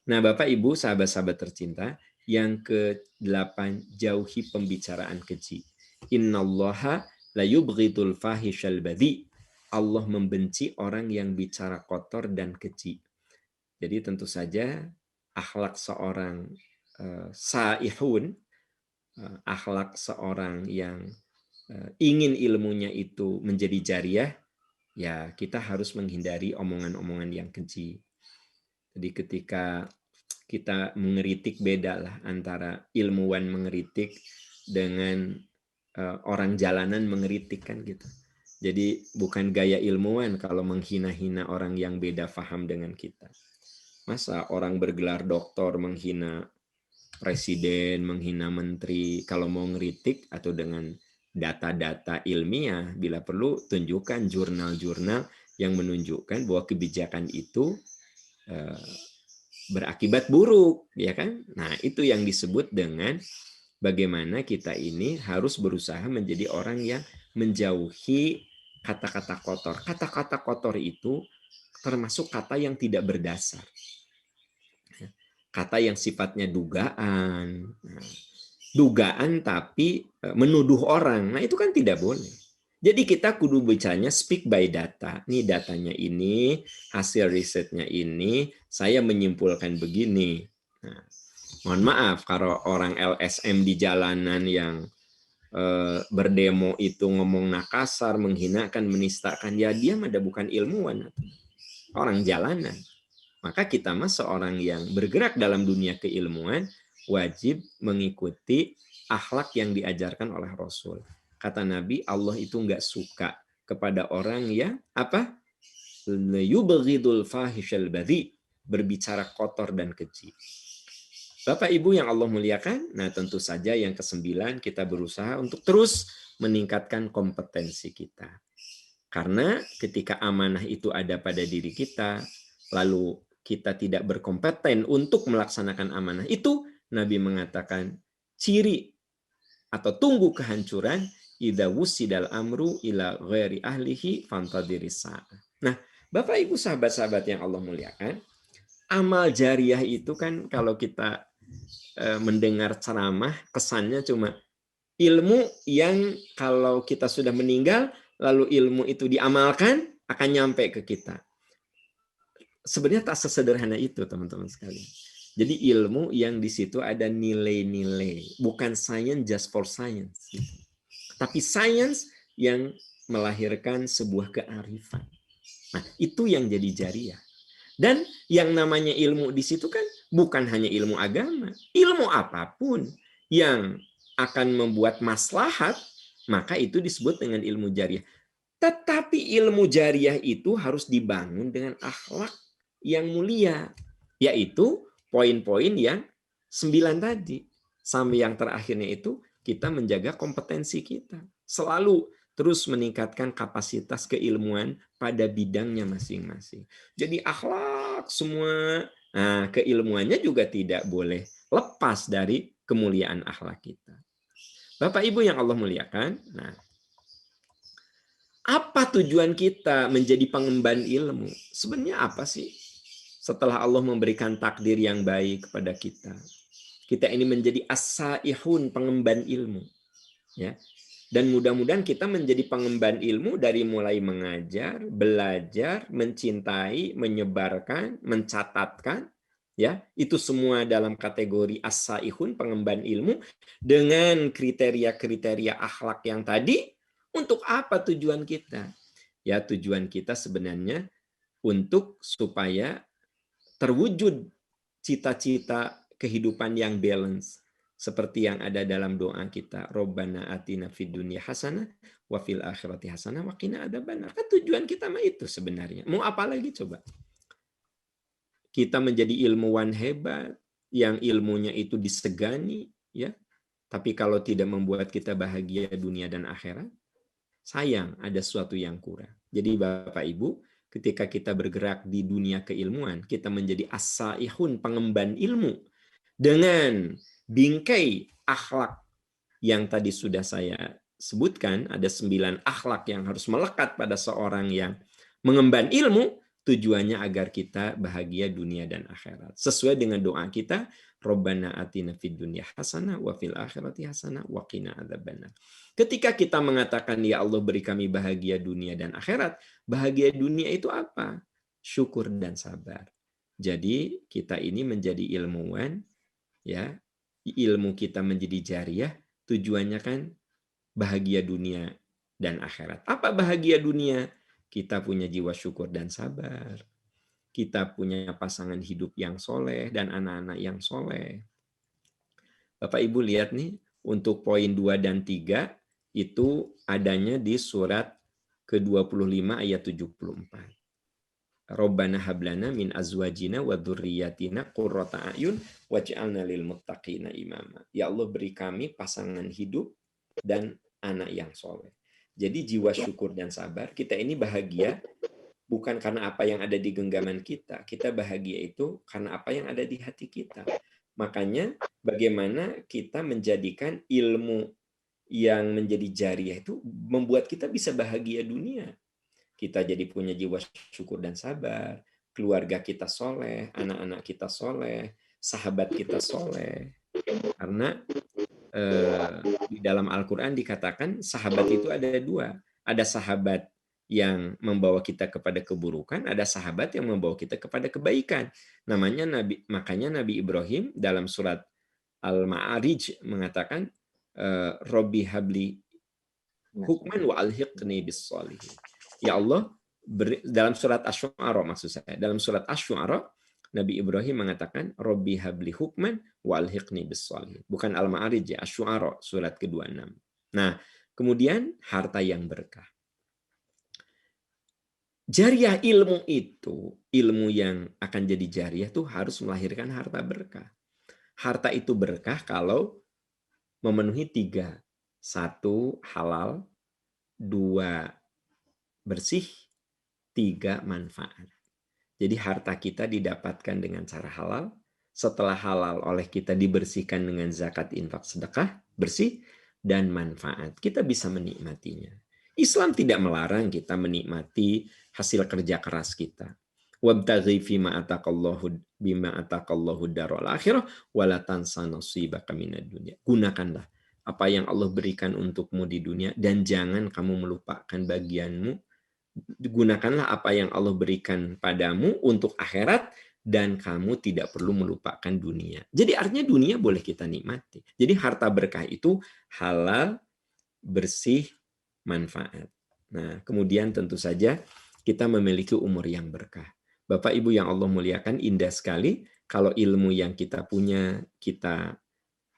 Nah, Bapak, Ibu, sahabat-sahabat tercinta, Yang ke-8, jauhi pembicaraan keji. Innallaha la yubghidul fahishal badhi. Allah membenci orang yang bicara kotor dan keji. Jadi tentu saja akhlak seorang saihun, akhlak seorang yang ingin ilmunya itu menjadi jariah, ya kita harus menghindari omongan-omongan yang keji. Jadi ketika kita mengeritik, beda lah antara ilmuwan mengeritik dengan orang jalanan mengeritik kan gitu. Jadi bukan gaya ilmuwan kalau menghina-hina orang yang beda faham dengan kita. Masa orang bergelar doktor menghina presiden, menghina menteri, kalau mau ngeritik atau dengan data-data ilmiah, bila perlu tunjukkan jurnal-jurnal yang menunjukkan bahwa kebijakan itu berakibat buruk, ya kan? Nah, itu yang disebut dengan bagaimana kita ini harus berusaha menjadi orang yang menjauhi kata-kata kotor. Kata-kata kotor itu termasuk kata yang tidak berdasar. Kata yang sifatnya dugaan. Dugaan tapi menuduh orang. Nah, itu kan tidak boleh. Jadi kita kudu bicaranya speak by data. Nih datanya ini, hasil risetnya ini, saya menyimpulkan begini. Nah, mohon maaf kalau orang LSM di jalanan yang berdemo itu ngomong nakasar, menghinakan, menistakan, ya dia mah bukan ilmuwan, orang jalanan. Maka kita mah seorang yang bergerak dalam dunia keilmuan wajib mengikuti akhlak yang diajarkan oleh Rasul. Kata Nabi, Allah itu nggak suka kepada orang yang apa? Yubghidul fahishal badhi, berbicara kotor dan keji. Bapak Ibu yang Allah muliakan, nah tentu saja yang ke-9 kita berusaha untuk terus meningkatkan kompetensi kita. Karena ketika amanah itu ada pada diri kita, lalu kita tidak berkompeten untuk melaksanakan amanah itu, Nabi mengatakan ciri atau tunggu kehancuran idza wusidal amru ila ghairi ahlihi fantadhiris sa'ah. Nah, Bapak Ibu sahabat-sahabat yang Allah muliakan, amal jariah itu kan kalau kita mendengar ceramah kesannya cuma ilmu yang kalau kita sudah meninggal lalu ilmu itu diamalkan akan nyampe ke kita. Sebenarnya tak sesederhana itu, teman-teman sekalian. Jadi ilmu yang di situ ada nilai-nilai, bukan science just for science, tapi science yang melahirkan sebuah kearifan. Nah, itu yang jadi jariah. Dan yang namanya ilmu di situ kan bukan hanya ilmu agama, ilmu apapun yang akan membuat maslahat, maka itu disebut dengan ilmu jariah. Tetapi ilmu jariah itu harus dibangun dengan akhlak yang mulia, yaitu poin-poin yang 9 tadi. Sampai yang terakhirnya itu kita menjaga kompetensi kita. Selalu terus meningkatkan kapasitas keilmuan pada bidangnya masing-masing. Jadi akhlak semua, nah, keilmuannya juga tidak boleh lepas dari kemuliaan akhlak kita. Bapak Ibu yang Allah muliakan, nah, apa tujuan kita menjadi pengemban ilmu? Sebenarnya apa sih? Setelah Allah memberikan takdir yang baik kepada kita, kita ini menjadi as-saihun, pengemban ilmu, ya. Dan mudah-mudahan kita menjadi pengemban ilmu dari mulai mengajar, belajar, mencintai, menyebarkan, mencatatkan, ya. Itu semua dalam kategori as-saihun, pengemban ilmu dengan kriteria-kriteria akhlak yang tadi. Untuk apa tujuan kita? Ya, tujuan kita sebenarnya untuk supaya terwujud cita-cita kehidupan yang balance seperti yang ada dalam doa kita, Rabbana atina fid dunya hasanah wa fil akhirati hasanah wa qina adzabannar. Kan tujuan kita mah itu sebenarnya. Mau apa lagi coba? Kita menjadi ilmuwan hebat yang ilmunya itu disegani, ya. Tapi kalau tidak membuat kita bahagia dunia dan akhirat, sayang ada sesuatu yang kurang. Jadi Bapak Ibu, ketika kita bergerak di dunia keilmuan, kita menjadi as-saihun, pengemban ilmu dengan bingkai akhlak yang tadi sudah saya sebutkan. Ada 9 akhlak yang harus melekat pada seorang yang mengemban ilmu. Tujuannya agar kita bahagia dunia dan akhirat. Sesuai dengan doa kita, Rabbana atina fid dunya hasanah wa fil akhirati hasanah wa qina adzabannar. Ketika kita mengatakan ya Allah beri kami bahagia dunia dan akhirat, bahagia dunia itu apa? Syukur dan sabar. Jadi kita ini menjadi ilmuwan, ya, ilmu kita menjadi jariah, tujuannya kan bahagia dunia dan akhirat. Apa bahagia dunia? Kita punya jiwa syukur dan sabar. Kita punya pasangan hidup yang soleh dan anak-anak yang soleh. Bapak Ibu lihat nih, untuk poin 2 dan 3 itu adanya di surat ke-25 ayat 74. Rabbana hablana min azwajina wa dzurriyyatina qurrata a'yun waj'alna lil muttaqina imama. Ya Allah beri kami pasangan hidup dan anak yang soleh. Jadi jiwa syukur dan sabar, kita ini bahagia bukan karena apa yang ada di genggaman kita. Kita bahagia itu karena apa yang ada di hati kita. Makanya bagaimana kita menjadikan ilmu yang menjadi jariah itu membuat kita bisa bahagia dunia. Kita jadi punya jiwa syukur dan sabar, keluarga kita soleh, anak-anak kita soleh, sahabat kita soleh. Karena di dalam Al-Quran dikatakan sahabat itu ada dua. Ada sahabat yang membawa kita kepada keburukan, ada sahabat yang membawa kita kepada kebaikan. Makanya Nabi Ibrahim dalam surat Al-Ma'arij mengatakan, Robbi habli hukman wa alhiqni bis sholihin. Ya Allah, dalam surat Asy-Syu'ara maksud saya, dalam surat Asy-Syu'ara Nabi Ibrahim mengatakan, Robbi habli hukman wa alhiqni bis sholihin. Bukan Al-Ma'arij, ya, Asy-Syu'ara surat ke-26. Nah, kemudian harta yang berkah. Jariah ilmu itu, ilmu yang akan jadi jariah itu harus melahirkan harta berkah. Harta itu berkah kalau memenuhi 3. 1, halal. 2, bersih. 3, manfaat. Jadi harta kita didapatkan dengan cara halal. Setelah halal oleh kita dibersihkan dengan zakat, infak, sedekah, bersih, dan manfaat. Kita bisa menikmatinya. Islam tidak melarang kita menikmati hasil kerja keras kita. Wabtaghi fima ataqallahu bima ataqallahu darul akhirah wala tansa nasibaka minad dunya. Gunakanlah apa yang Allah berikan untukmu di dunia dan jangan kamu melupakan bagianmu. Gunakanlah apa yang Allah berikan padamu untuk akhirat dan kamu tidak perlu melupakan dunia. Jadi artinya dunia boleh kita nikmati. Jadi harta berkah itu halal, bersih, manfaat. Nah, kemudian tentu saja kita memiliki umur yang berkah. Bapak Ibu yang Allah muliakan, indah sekali kalau ilmu yang kita punya, kita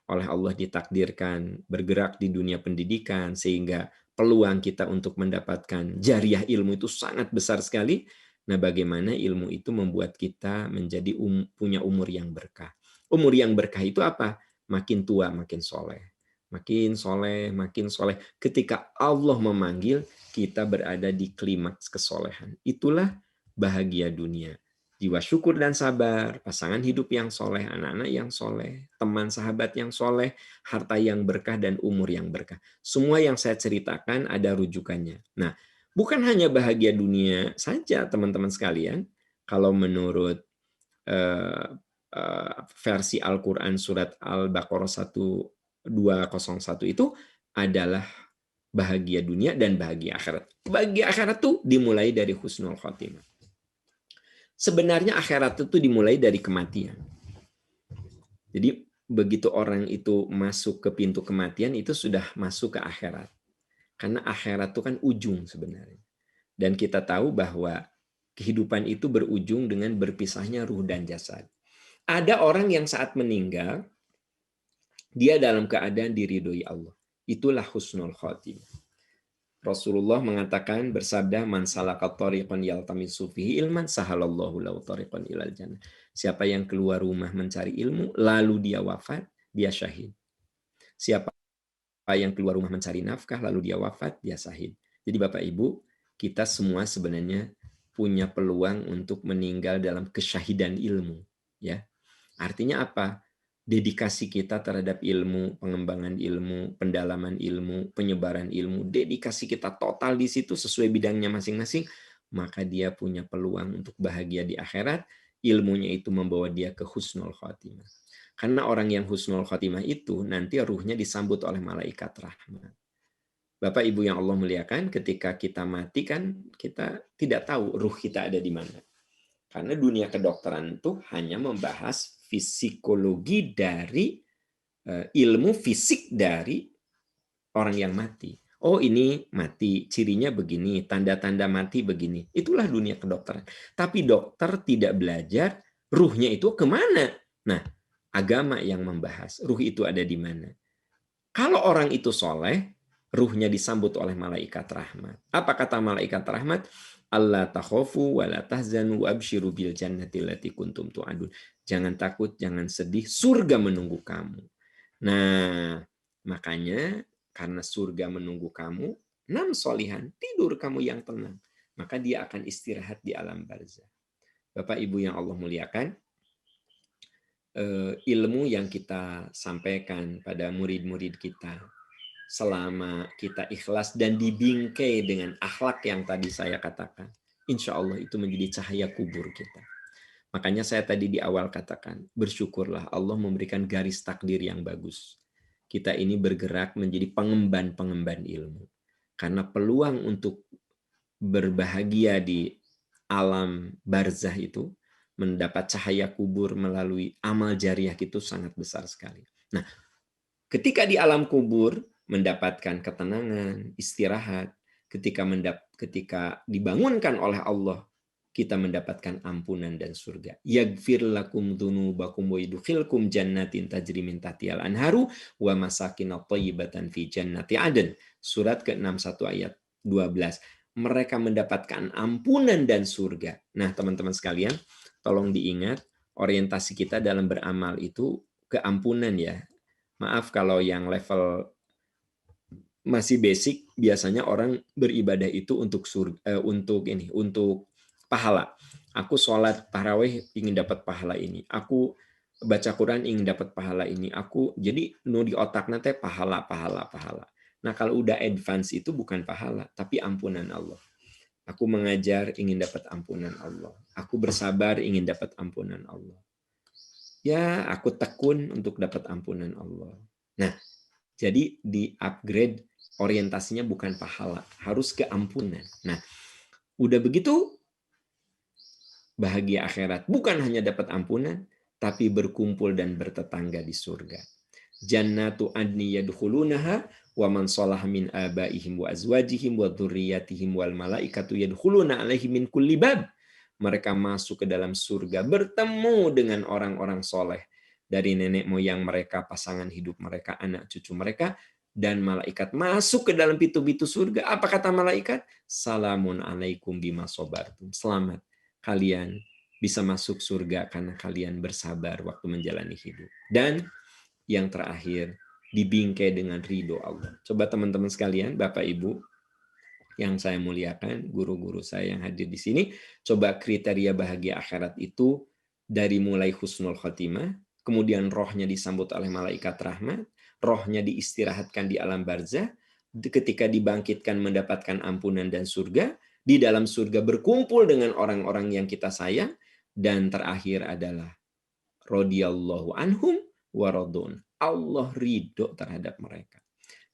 oleh Allah ditakdirkan bergerak di dunia pendidikan sehingga peluang kita untuk mendapatkan jariah ilmu itu sangat besar sekali. Nah, bagaimana ilmu itu membuat kita menjadi punya umur yang berkah. Umur yang berkah itu apa? Makin tua, makin soleh. Makin soleh, makin soleh. Ketika Allah memanggil, kita berada di klimaks kesolehan. Itulah bahagia dunia. Jiwa syukur dan sabar, pasangan hidup yang soleh, anak-anak yang soleh, teman sahabat yang soleh, harta yang berkah, dan umur yang berkah. Semua yang saya ceritakan ada rujukannya. Nah, bukan hanya bahagia dunia saja, teman-teman sekalian. Kalau menurut versi Al-Quran surat Al-Baqarah 1201 itu adalah bahagia dunia dan bahagia akhirat. Bahagia akhirat itu dimulai dari husnul khotimah. Sebenarnya akhirat itu dimulai dari kematian. Jadi begitu orang itu masuk ke pintu kematian, itu sudah masuk ke akhirat. Karena akhirat itu kan ujung sebenarnya. Dan kita tahu bahwa kehidupan itu berujung dengan berpisahnya ruh dan jasad. Ada orang yang saat meninggal, dia dalam keadaan diridhoi Allah. Itulah husnul khotimah. Rasulullah mengatakan bersabda, man salaka thariqan yaltamisu fihi ilman sahalallahu lahu thariqan ilal jannah. Siapa yang keluar rumah mencari ilmu lalu dia wafat, dia syahid. Siapa yang keluar rumah mencari nafkah lalu dia wafat, dia syahid. Jadi Bapak Ibu, kita semua sebenarnya punya peluang untuk meninggal dalam kesyahidan ilmu, ya. Artinya apa? Dedikasi kita terhadap ilmu, pengembangan ilmu, pendalaman ilmu, penyebaran ilmu, dedikasi kita total di situ sesuai bidangnya masing-masing, maka dia punya peluang untuk bahagia di akhirat. Ilmunya itu membawa dia ke husnul khotimah. Karena orang yang husnul khotimah itu nanti ruhnya disambut oleh malaikat rahmat. Bapak Ibu yang Allah muliakan, ketika kita mati kan kita tidak tahu ruh kita ada di mana. Karena dunia kedokteran itu hanya membahas fisikologi dari ilmu fisik dari orang yang mati. Oh, ini mati, cirinya begini, tanda-tanda mati begini. Itulah dunia kedokteran. Tapi dokter tidak belajar ruhnya itu kemana. Nah, agama yang membahas ruh itu ada di mana. Kalau orang itu soleh, ruhnya disambut oleh malaikat rahmat. Apa kata malaikat rahmat? Allah takhofu wa la tahzanu absyiru bil jannati allati kuntum tu'adun. Jangan takut, jangan sedih, surga menunggu kamu. Nah, makanya karena surga menunggu kamu, nam solihan, tidur kamu yang tenang. Maka dia akan istirahat di alam barzah. Bapak Ibu yang Allah muliakan, ilmu yang kita sampaikan pada murid-murid kita, selama kita ikhlas dan dibingkai dengan akhlak yang tadi saya katakan, insya Allah itu menjadi cahaya kubur kita. Makanya saya tadi di awal katakan, bersyukurlah Allah memberikan garis takdir yang bagus. Kita ini bergerak menjadi pengemban-pengemban ilmu. Karena peluang untuk berbahagia di alam barzah itu, mendapat cahaya kubur melalui amal jariah itu sangat besar sekali. Nah, ketika di alam kubur mendapatkan ketenangan, istirahat, ketika dibangunkan oleh Allah, kita mendapatkan ampunan dan surga. Yaghfir lakum dzunubakum wa yudkhilkum jannatin tajri min tahtihal anharu wa masakin thayyibatan fi jannati adn. Surat ke-61 ayat 12. Mereka mendapatkan ampunan dan surga. Nah, teman-teman sekalian, tolong diingat orientasi kita dalam beramal itu keampunan ya. Maaf kalau yang level masih basic, biasanya orang beribadah itu untuk surga, untuk pahala. Aku sholat tarawih ingin dapat pahala ini. Aku baca Quran ingin dapat pahala ini. Jadi di otak nanti pahala. Nah, kalau udah advance itu bukan pahala, tapi ampunan Allah. Aku mengajar ingin dapat ampunan Allah. Aku bersabar ingin dapat ampunan Allah. Ya, aku tekun untuk dapat ampunan Allah. Nah, jadi di upgrade orientasinya bukan pahala, harus keampunan. Nah, udah begitu bahagia akhirat bukan hanya dapat ampunan, tapi berkumpul dan bertetangga di surga. Jannatu adni yadkhulunaha wa man salaha min abaihim wa azwajihim wa dzurriyyatihim wal malaikatu yadkhuluna alaihim min kulli bab. Mereka masuk ke dalam surga bertemu dengan orang-orang soleh dari nenek moyang mereka, pasangan hidup mereka, anak cucu mereka, dan malaikat masuk ke dalam pintu-pintu surga. Apa kata malaikat? Salamun alaikum bima sabartum. Selamat, kalian bisa masuk surga karena kalian bersabar waktu menjalani hidup. Dan yang terakhir, dibingkai dengan ridho Allah. Coba teman-teman sekalian, Bapak Ibu yang saya muliakan, guru-guru saya yang hadir di sini, coba kriteria bahagia akhirat itu dari mulai husnul khotimah, kemudian rohnya disambut oleh malaikat rahmat, rohnya diistirahatkan di alam barzah, ketika dibangkitkan mendapatkan ampunan dan surga, di dalam surga berkumpul dengan orang-orang yang kita sayang, dan terakhir adalah radhiyallahu anhum wa radun. Allah ridho terhadap mereka.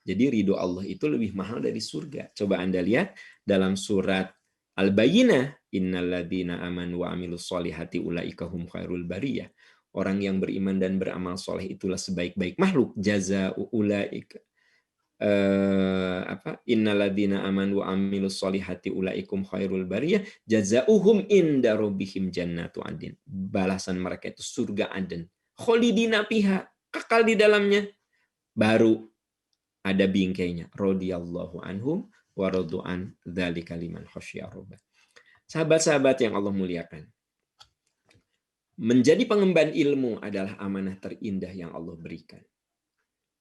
Jadi ridho Allah itu lebih mahal dari surga. Coba Anda lihat dalam surat Al-Bayyinah, innalladzina amanu wa amilus solihati ulaika hum khairul bariyah. Orang yang beriman dan beramal soleh itulah sebaik-baik makhluk. Jaza'u ulaika innalladzina amanu wa amilus solihati ulaikum khairul bariyah jazauhum inda rabbihim jannatu adin. Balasan mereka itu surga Aden. Khalidina fiha, kekal di dalamnya. Baru ada bingkainya. Radhiyallahu anhum wa radu'an dzalika liman khasyia rabbah. Sahabat-sahabat yang Allah muliakan. Menjadi pengemban ilmu adalah amanah terindah yang Allah berikan.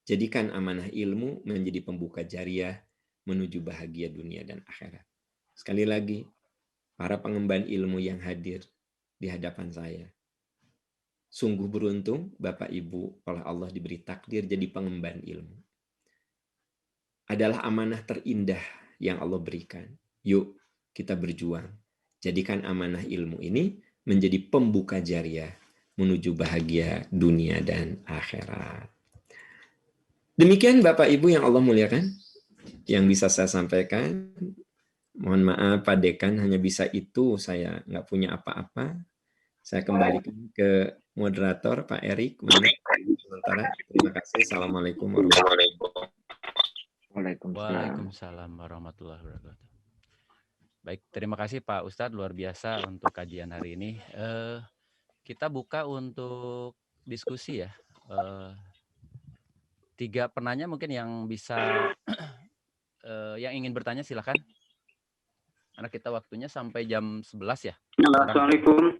Jadikan amanah ilmu menjadi pembuka jariah menuju bahagia dunia dan akhirat. Sekali lagi, para pengemban ilmu yang hadir di hadapan saya. Sungguh beruntung Bapak Ibu oleh Allah diberi takdir jadi pengemban ilmu. Adalah amanah terindah yang Allah berikan. Yuk kita berjuang Jadikan amanah ilmu ini menjadi pembuka jariah menuju bahagia dunia dan akhirat. Demikian Bapak Ibu yang Allah muliakan, yang bisa saya sampaikan. Mohon maaf Pak Dekan, hanya bisa itu, saya nggak punya apa-apa. Saya kembalikan ke moderator Pak Erik. Sementara, terima kasih. Assalamualaikum warahmatullahi wabarakatuh. Waalaikumsalam warahmatullahi wabarakatuh. Baik, terima kasih Pak Ustadz, luar biasa untuk kajian hari ini. Kita buka untuk diskusi ya. 3 penanya mungkin yang bisa, yang ingin bertanya silakan. Karena kita waktunya sampai jam 11 ya. Assalamualaikum.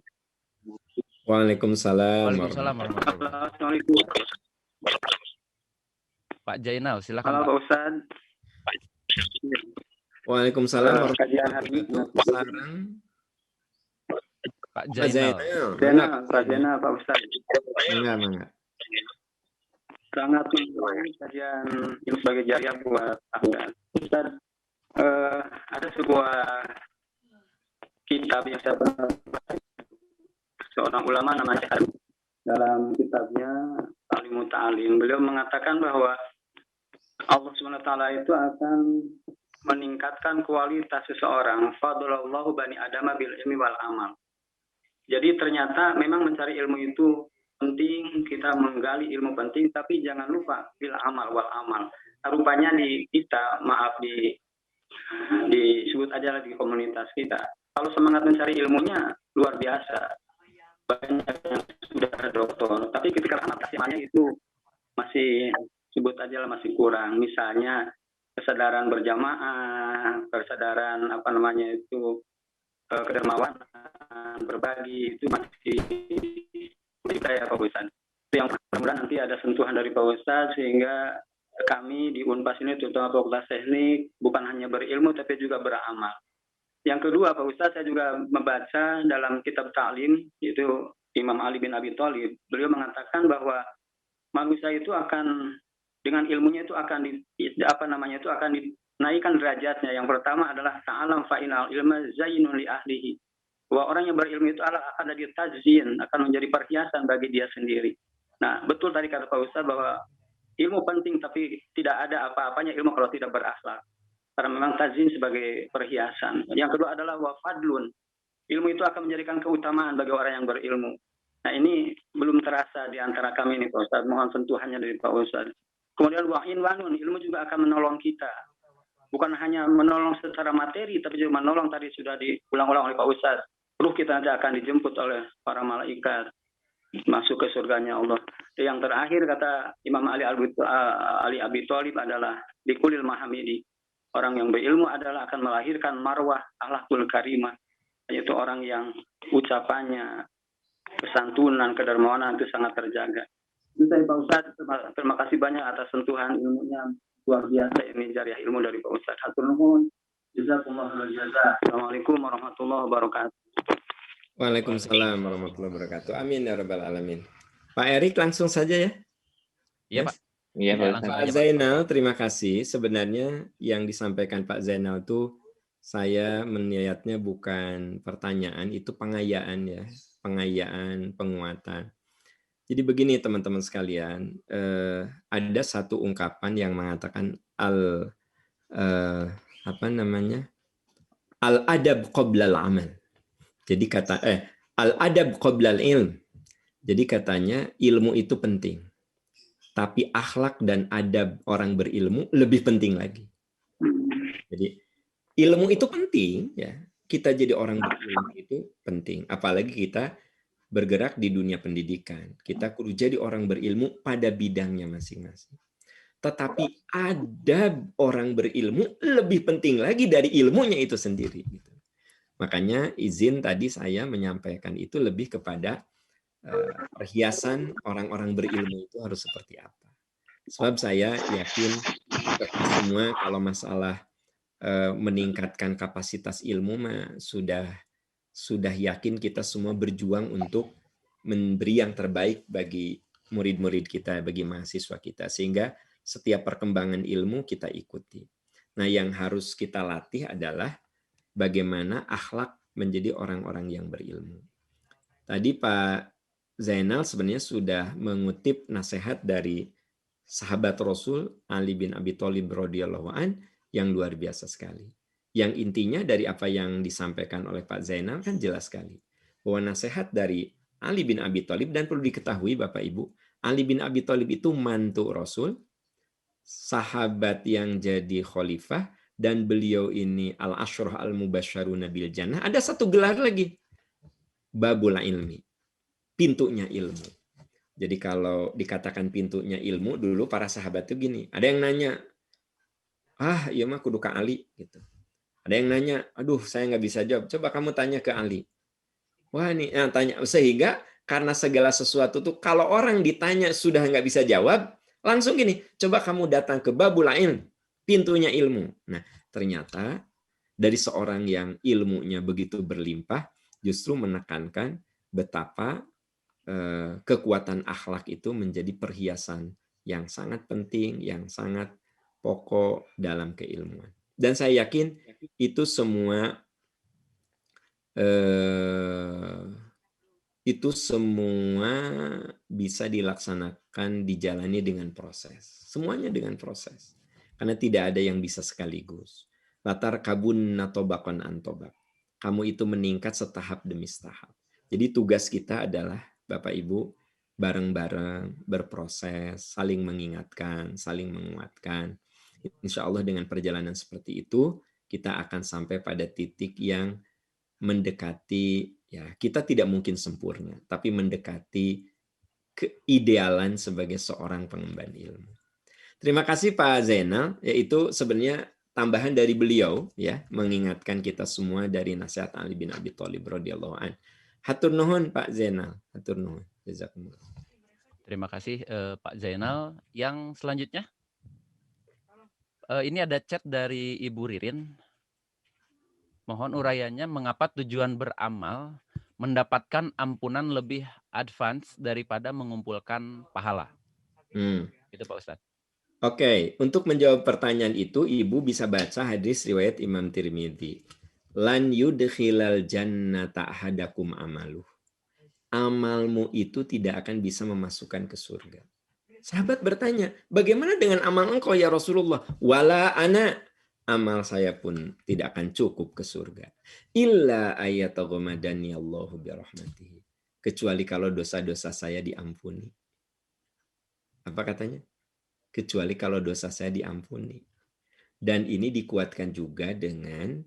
Waalaikumsalam. Waalaikumsalam warahmatullahi wabarakatuh. Pak Jainal, silakan. Halo Pak Ustadz. Waalaikumsalam Kajian hari ini. Pak Jainal. Pak Zainal, Pak Ustadz. Enggak. Sangat menarik kajian ilmu sebagai jariah buat Anda. Ustadz, ada sebuah kitab yang saya pernah baca, seorang ulama namanya dalam kitabnya Ta'limut Ta'lim. Beliau mengatakan bahwa Allah SWT itu akan meningkatkan kualitas seseorang. Fadlallahu bani adama bil ilmi wal amal. Jadi ternyata memang mencari ilmu itu penting, kita menggali ilmu penting, tapi jangan lupa bil amal wal amal. Nah, rupanya di kita, disebut aja di komunitas kita. Kalau semangat mencari ilmunya luar biasa. Banyak yang sudah doktor, tapi ketika adaptasinya itu masih sebut aja lah masih kurang. Misalnya kesadaran berjamaah, kesadaran kedermawanan, berbagi itu masih kita ya Pak Ustadz. Yang mudah-mudahan nanti ada sentuhan dari Pak Ustadz sehingga kami di Unpas ini terutama Fakultas Teknik bukan hanya berilmu tapi juga beramal. Yang kedua Pak Ustadz, saya juga membaca dalam kitab Ta'lim yaitu Imam Ali bin Abi Thalib. Beliau mengatakan bahwa manusia itu akan dengan ilmunya itu akan dinaikkan derajatnya. Yang pertama adalah ta'alam fa'inal ilma zainun li ahlihi. Bahwa orang yang berilmu itu akan ada tazyin, akan menjadi perhiasan bagi dia sendiri. Nah, betul tadi kata Pak Ustadz bahwa ilmu penting tapi tidak ada apa-apanya ilmu kalau tidak berakhlak. Karena memang tazyin sebagai perhiasan. Yang kedua adalah wafadlun. Ilmu itu akan menjadikan keutamaan bagi orang yang berilmu. Nah, ini belum terasa di antara kami ini Pak Ustadz. Mohon sentuhannya dari Pak Ustadz. Kemudian wa'inwanun, ilmu juga akan menolong kita. Bukan hanya menolong secara materi, tapi juga menolong tadi sudah diulang-ulang oleh Pak Ustadz. Ruh kita nanti akan dijemput oleh para malaikat. Masuk ke surganya Allah. Yang terakhir kata Imam Ali Abi Thalib adalah bikulil mahamidi. Orang yang berilmu adalah akan melahirkan marwah akhlakul karimah. Yaitu orang yang ucapannya, kesantunan, kedermawanan itu sangat terjaga. Itu saya Pak Ustadz, terima kasih banyak atas sentuhan ilmunya. Luar biasa ini jariah ilmu dari Pak Ustadz. Hatur nuhun. Jazakumullah jazaa. Assalamualaikum warahmatullahi wabarakatuh. Waalaikumsalam warahmatullahi wabarakatuh. Amin ya rabbal alamin. Pak Erik langsung saja ya. Iya, Pak. Iya, Pak Zainal, terima kasih. Sebenarnya yang disampaikan Pak Zainal itu saya meniatnya bukan pertanyaan, itu pengayaan ya, pengayaan, penguatan. Jadi begini teman-teman sekalian, ada satu ungkapan yang mengatakan al-adab qoblal amal. Jadi kata al-adab qoblal ilm. Jadi katanya ilmu itu penting. Tapi akhlak dan adab orang berilmu lebih penting lagi. Jadi ilmu itu penting ya. Kita jadi orang berilmu itu penting, apalagi kita bergerak di dunia pendidikan. Kita kudu jadi orang berilmu pada bidangnya masing-masing. Tetapi adab orang berilmu lebih penting lagi dari ilmunya itu sendiri. Makanya izin tadi saya menyampaikan itu lebih kepada perhiasan orang-orang berilmu itu harus seperti apa. Sebab saya yakin semua kalau masalah meningkatkan kapasitas ilmu mah sudah yakin kita semua berjuang untuk memberi yang terbaik bagi murid-murid kita, bagi mahasiswa kita. Sehingga setiap perkembangan ilmu kita ikuti. Nah, yang harus kita latih adalah bagaimana akhlak menjadi orang-orang yang berilmu. Tadi Pak Zainal sebenarnya sudah mengutip nasihat dari sahabat Rasul Ali bin Abi Thalib radhiyallahu an yang luar biasa sekali. Yang intinya dari apa yang disampaikan oleh Pak Zainal kan jelas sekali. Bahwa nasihat dari Ali bin Abi Thalib, dan perlu diketahui Bapak Ibu, Ali bin Abi Thalib itu mantu Rasul, sahabat yang jadi khalifah, dan beliau ini al-asyrah al-mubasysyaruna bil jannah. Ada satu gelar lagi, babul ilmi, pintunya ilmu. Jadi kalau dikatakan pintunya ilmu, dulu para sahabat itu gini, ada yang nanya, iya mah kudu ka Ali gitu. Ada yang nanya, aduh saya nggak bisa jawab, coba kamu tanya ke Ali. Wah nih, tanya, sehingga karena segala sesuatu tuh kalau orang ditanya sudah nggak bisa jawab, langsung gini, coba kamu datang ke babul ilm, pintunya ilmu. Nah, ternyata dari seorang yang ilmunya begitu berlimpah, justru menekankan betapa kekuatan akhlak itu menjadi perhiasan yang sangat penting, yang sangat pokok dalam keilmuan. Dan saya yakin itu semua bisa dilaksanakan, dijalani dengan proses. Semuanya dengan proses. Karena tidak ada yang bisa sekaligus. Latar kabun natobakon antobak. Kamu itu meningkat setahap demi setahap. Jadi tugas kita adalah, Bapak Ibu, bareng-bareng berproses, saling mengingatkan, saling menguatkan. Insya Allah dengan perjalanan seperti itu, kita akan sampai pada titik yang mendekati, ya kita tidak mungkin sempurna, tapi mendekati keidealan sebagai seorang pengemban ilmu. Terima kasih Pak Zainal, yaitu sebenarnya tambahan dari beliau, ya, mengingatkan kita semua dari nasihat Ali bin Abi Thalib radhiyallahu an. Hatur nuhun Pak Zainal, hatur nuhun. Jazakumullah. Terima kasih Pak Zainal. Yang selanjutnya, ini ada chat dari Ibu Ririn. Mohon uraiannya, mengapa tujuan beramal mendapatkan ampunan lebih advance daripada mengumpulkan pahala? Itu Pak Ustadz. Oke, untuk menjawab pertanyaan itu, Ibu bisa baca hadis riwayat Imam Tirmidzi. Lan yudkhilal jannata ahadakum amaluh. Amalmu itu tidak akan bisa memasukkan ke surga. Sahabat bertanya, bagaimana dengan amal engkau ya Rasulullah? Wala ana, amal saya pun tidak akan cukup ke surga. Illa ayataghamadani Allahu birahmatihi. Kecuali kalau dosa-dosa saya diampuni. Apa katanya? Kecuali kalau dosa saya diampuni. Dan ini dikuatkan juga dengan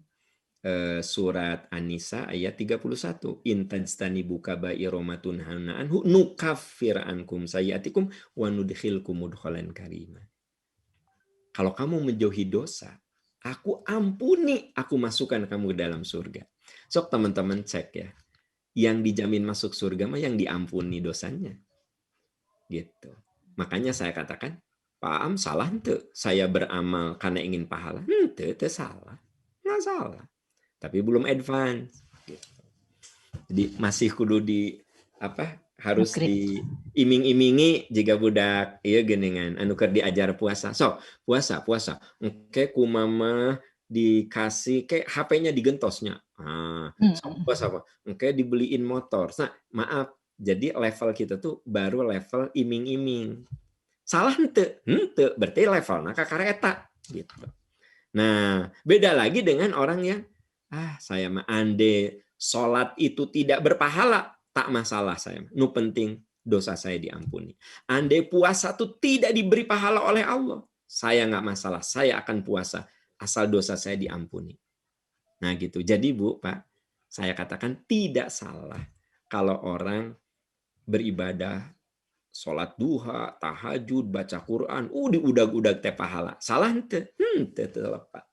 surat An-Nisa ayat 31. In tajtanibu kabairomatun hana'anhu nukaffir ankum sayiatikum wa nudkhilkum mudkhalan karima. Kalau kamu menjauhi dosa, aku ampuni, aku masukkan kamu ke dalam surga. Sok teman-teman cek ya. Yang dijamin masuk surga mah yang diampuni dosanya. Gitu. Makanya saya katakan, Pak Am salah ente. Saya beramal karena ingin pahala. Ente salah. Nggak salah. Tapi belum advance. Gitu. Jadi masih kudu harus diiming-imingi jika budak iya geningan anu keur diajar puasa. So, puasa. Engke ku mama dikasih kayak HP-nya digentosnya. Puasa apa? Engke dibeliin motor. Nah, maaf. Jadi level kita tuh baru level iming-iming. Salah henteu, berarti levelna kakareta gitu. Nah, beda lagi dengan orang yang saya mah ande sholat itu tidak berpahala, tak masalah saya. Nu penting dosa saya diampuni. Ande puasa itu tidak diberi pahala oleh Allah, saya nggak masalah, saya akan puasa asal dosa saya diampuni. Nah gitu. Jadi Bu, Pak, saya katakan tidak salah kalau orang beribadah, sholat duha, tahajud, baca Quran, diudag-udag teh pahala. Salah henteu? Telepat.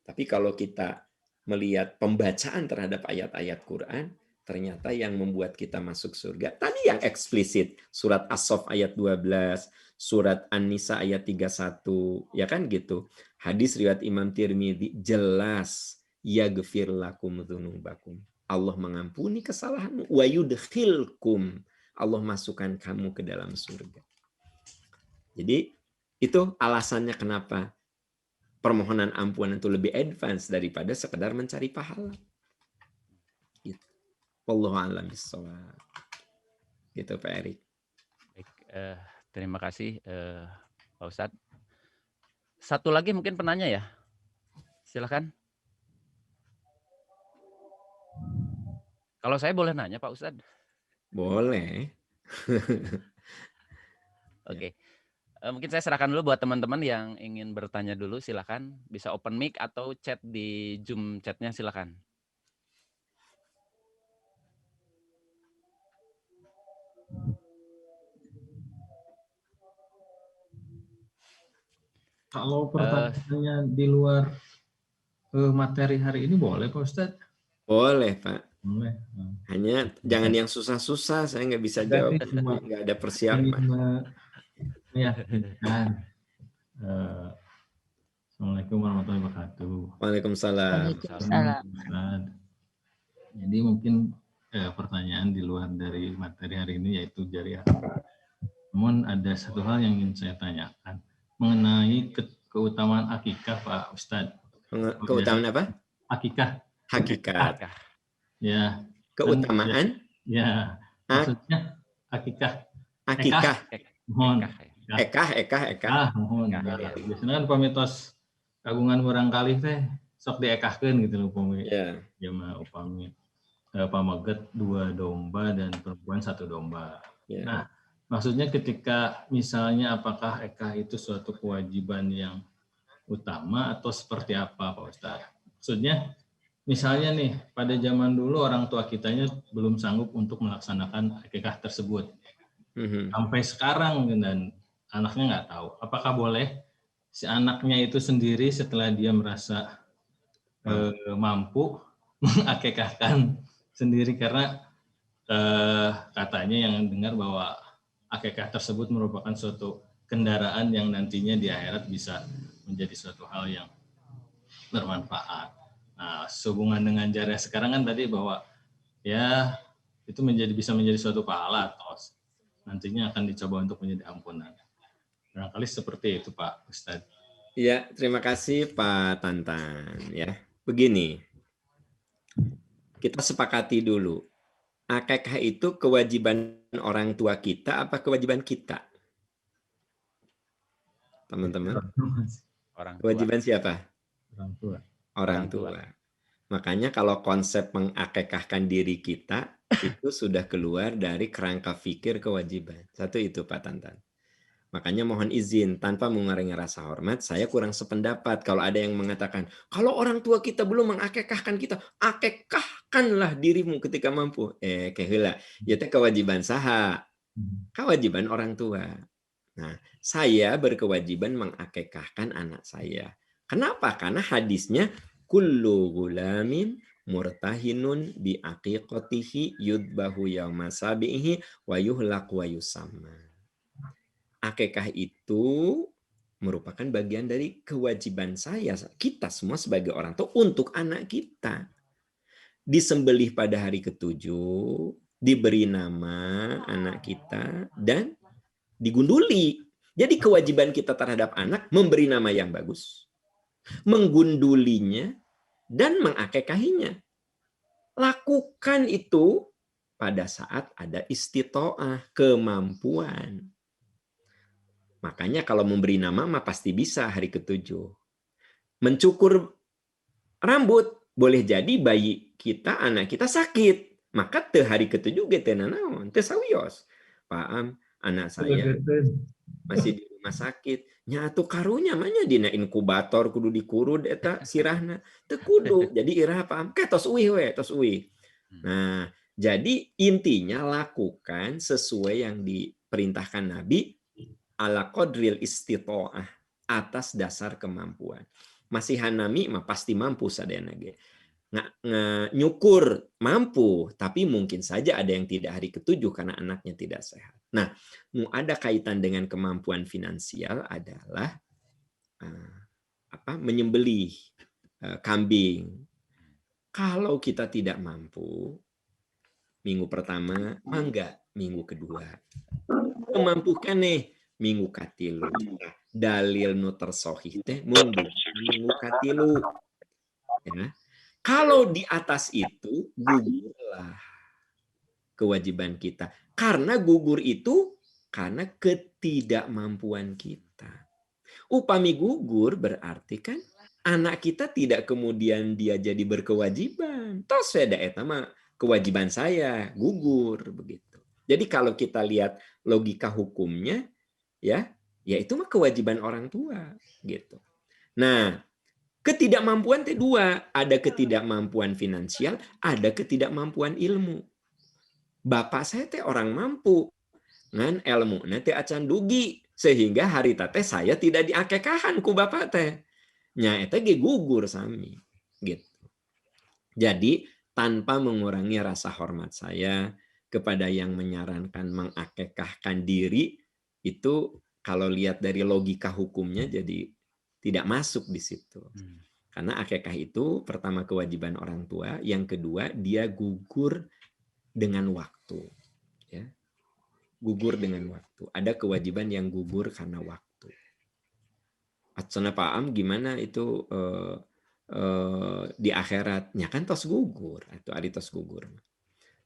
Tapi kalau kita melihat pembacaan terhadap ayat-ayat Quran, ternyata yang membuat kita masuk surga, tadi yang eksplisit, surat As-Saff ayat 12, surat An-Nisa ayat 31, ya kan gitu. Hadis riwayat Imam Tirmidzi jelas, yaghfir lakum dzunubakum. Allah mengampuni kesalahanmu, wa yudkhilkum. Allah masukkan kamu ke dalam surga. Jadi itu alasannya kenapa permohonan ampunan itu lebih advance daripada sekedar mencari pahala. Gitu. Wallahu a'lam bishawab. Gitu Pak Erik. Baik, terima kasih Pak Ustadz. Satu lagi mungkin penanya ya. Silakan. Kalau saya boleh nanya Pak Ustadz? Boleh. Oke. Mungkin saya serahkan dulu buat teman-teman yang ingin bertanya dulu, silakan. Bisa open mic atau chat di Zoom chatnya, silakan. Kalau pertanyaannya di luar materi hari ini boleh Pak Ustadz? Boleh Pak. Boleh. Hanya jangan yang susah-susah, saya nggak bisa jawab. Nggak ada persiapan. Assalamualaikum warahmatullahi wabarakatuh. Waalaikumsalam. Jadi mungkin pertanyaan di luar dari materi hari ini yaitu jari akikah. Namun ada satu hal yang ingin saya tanyakan mengenai keutamaan akikah Pak Ustadz. Keutamaan apa? Akikah. Hakikat. Ya. Keutamaan? Ya. Maksudnya akikah. Akikah. Mohon. Ekah. Mohon. Biasanya kan pamitos kagungan barangkali teh sok diekahkeun gitu loh upami. Iya. Ya mah upami pamaget 2 domba dan perempuan 1 domba. Yeah. Nah, maksudnya ketika misalnya apakah ekah itu suatu kewajiban yang utama atau seperti apa Pak Ustadz? Maksudnya misalnya nih pada zaman dulu orang tua kitanya belum sanggup untuk melaksanakan akikah tersebut. Sampai sekarang dan anaknya nggak tahu. Apakah boleh si anaknya itu sendiri setelah dia merasa mampu mengakikahkan sendiri karena katanya yang dengar bahwa akikah tersebut merupakan suatu kendaraan yang nantinya di akhirat bisa menjadi suatu hal yang bermanfaat. Nah, sehubungan dengan jariah sekarang kan tadi bahwa ya itu bisa menjadi suatu pahala atau nantinya akan dicoba untuk menjadi ampunan. Barangkali seperti itu Pak Ustadz. Ya, terima kasih Pak Tantan. Ya, begini. Kita sepakati dulu. Akikah itu kewajiban orang tua kita apa kewajiban kita? Teman-teman. Kewajiban siapa? Orang tua. Orang tua. Makanya kalau konsep mengakikahkan diri kita itu sudah keluar dari kerangka fikir kewajiban. Satu itu Pak Tantan. Makanya mohon izin, tanpa mengurangi rasa hormat, saya kurang sependapat kalau ada yang mengatakan, kalau orang tua kita belum mengakikahkan kita, akikahkanlah dirimu ketika mampu. Keheula, ya teh kewajiban saha? Kewajiban orang tua. Nah, saya berkewajiban mengakikahkan anak saya. Kenapa? Karena hadisnya, kullu gulamin murtahinun bi aqiqatihi yudbahu yauma sabihi wa yuhlaq wa yusamma. Akikah itu merupakan bagian dari kewajiban saya, kita semua sebagai orang tua untuk anak kita. Disembelih pada hari ke-7, diberi nama anak kita, dan digunduli. Jadi kewajiban kita terhadap anak memberi nama yang bagus, menggundulinya, dan mengakikahinya. Lakukan itu pada saat ada istitoah, kemampuan. Makanya kalau memberi nama mah pasti bisa hari ke-7. Mencukur rambut, boleh jadi bayi kita, anak kita sakit. Maka te hari ke-7 ge teu nanaon, teu sawios. Paham, anak saya masih di rumah sakit. Nya atuh karunya mah nya dina inkubator kudu dikurud eta sirahna. Teu kudu. Jadi irah paham, ke tos uih we, tos uih. Nah, jadi intinya lakukan sesuai yang diperintahkan Nabi ala qadril istitoah, atas dasar kemampuan. Masih hanami mah pasti mampu sadayana ge. Nyukur mampu, tapi mungkin saja ada yang tidak hari ke-7 karena anaknya tidak sehat. Nah, ada kaitan dengan kemampuan finansial adalah menyembelih kambing. Kalau kita tidak mampu, minggu pertama, mangga minggu kedua. Memampukan nih, minggu katilu. Nah, dalil nu tersohih teh mung minggu katilu. Ya. Kalau di atas itu gugurlah kewajiban kita. Karena gugur itu karena ketidakmampuan kita. Upami gugur berarti kan anak kita tidak kemudian dia jadi berkewajiban. Tos ada eta mah kewajiban saya gugur begitu. Jadi kalau kita lihat logika hukumnya ya itu mah kewajiban orang tua gitu. Nah, ketidakmampuan itu dua, ada ketidakmampuan finansial, ada ketidakmampuan ilmu. Bapak saya teh orang mampu, ngan ilmu nanti acan dugi sehingga hari teh saya tidak diakekahan ku bapak teh. Nya eta ge gugur sami gitu. Jadi tanpa mengurangi rasa hormat saya kepada yang menyarankan mengakekahkan diri itu kalau lihat dari logika hukumnya jadi tidak masuk di situ. Karena akekah itu pertama kewajiban orang tua, yang kedua dia gugur dengan waktu. Ya. Gugur dengan waktu. Ada kewajiban yang gugur karena waktu. Atsana Pak Am gimana itu di akhiratnya kan tos gugur atau ari tos gugur.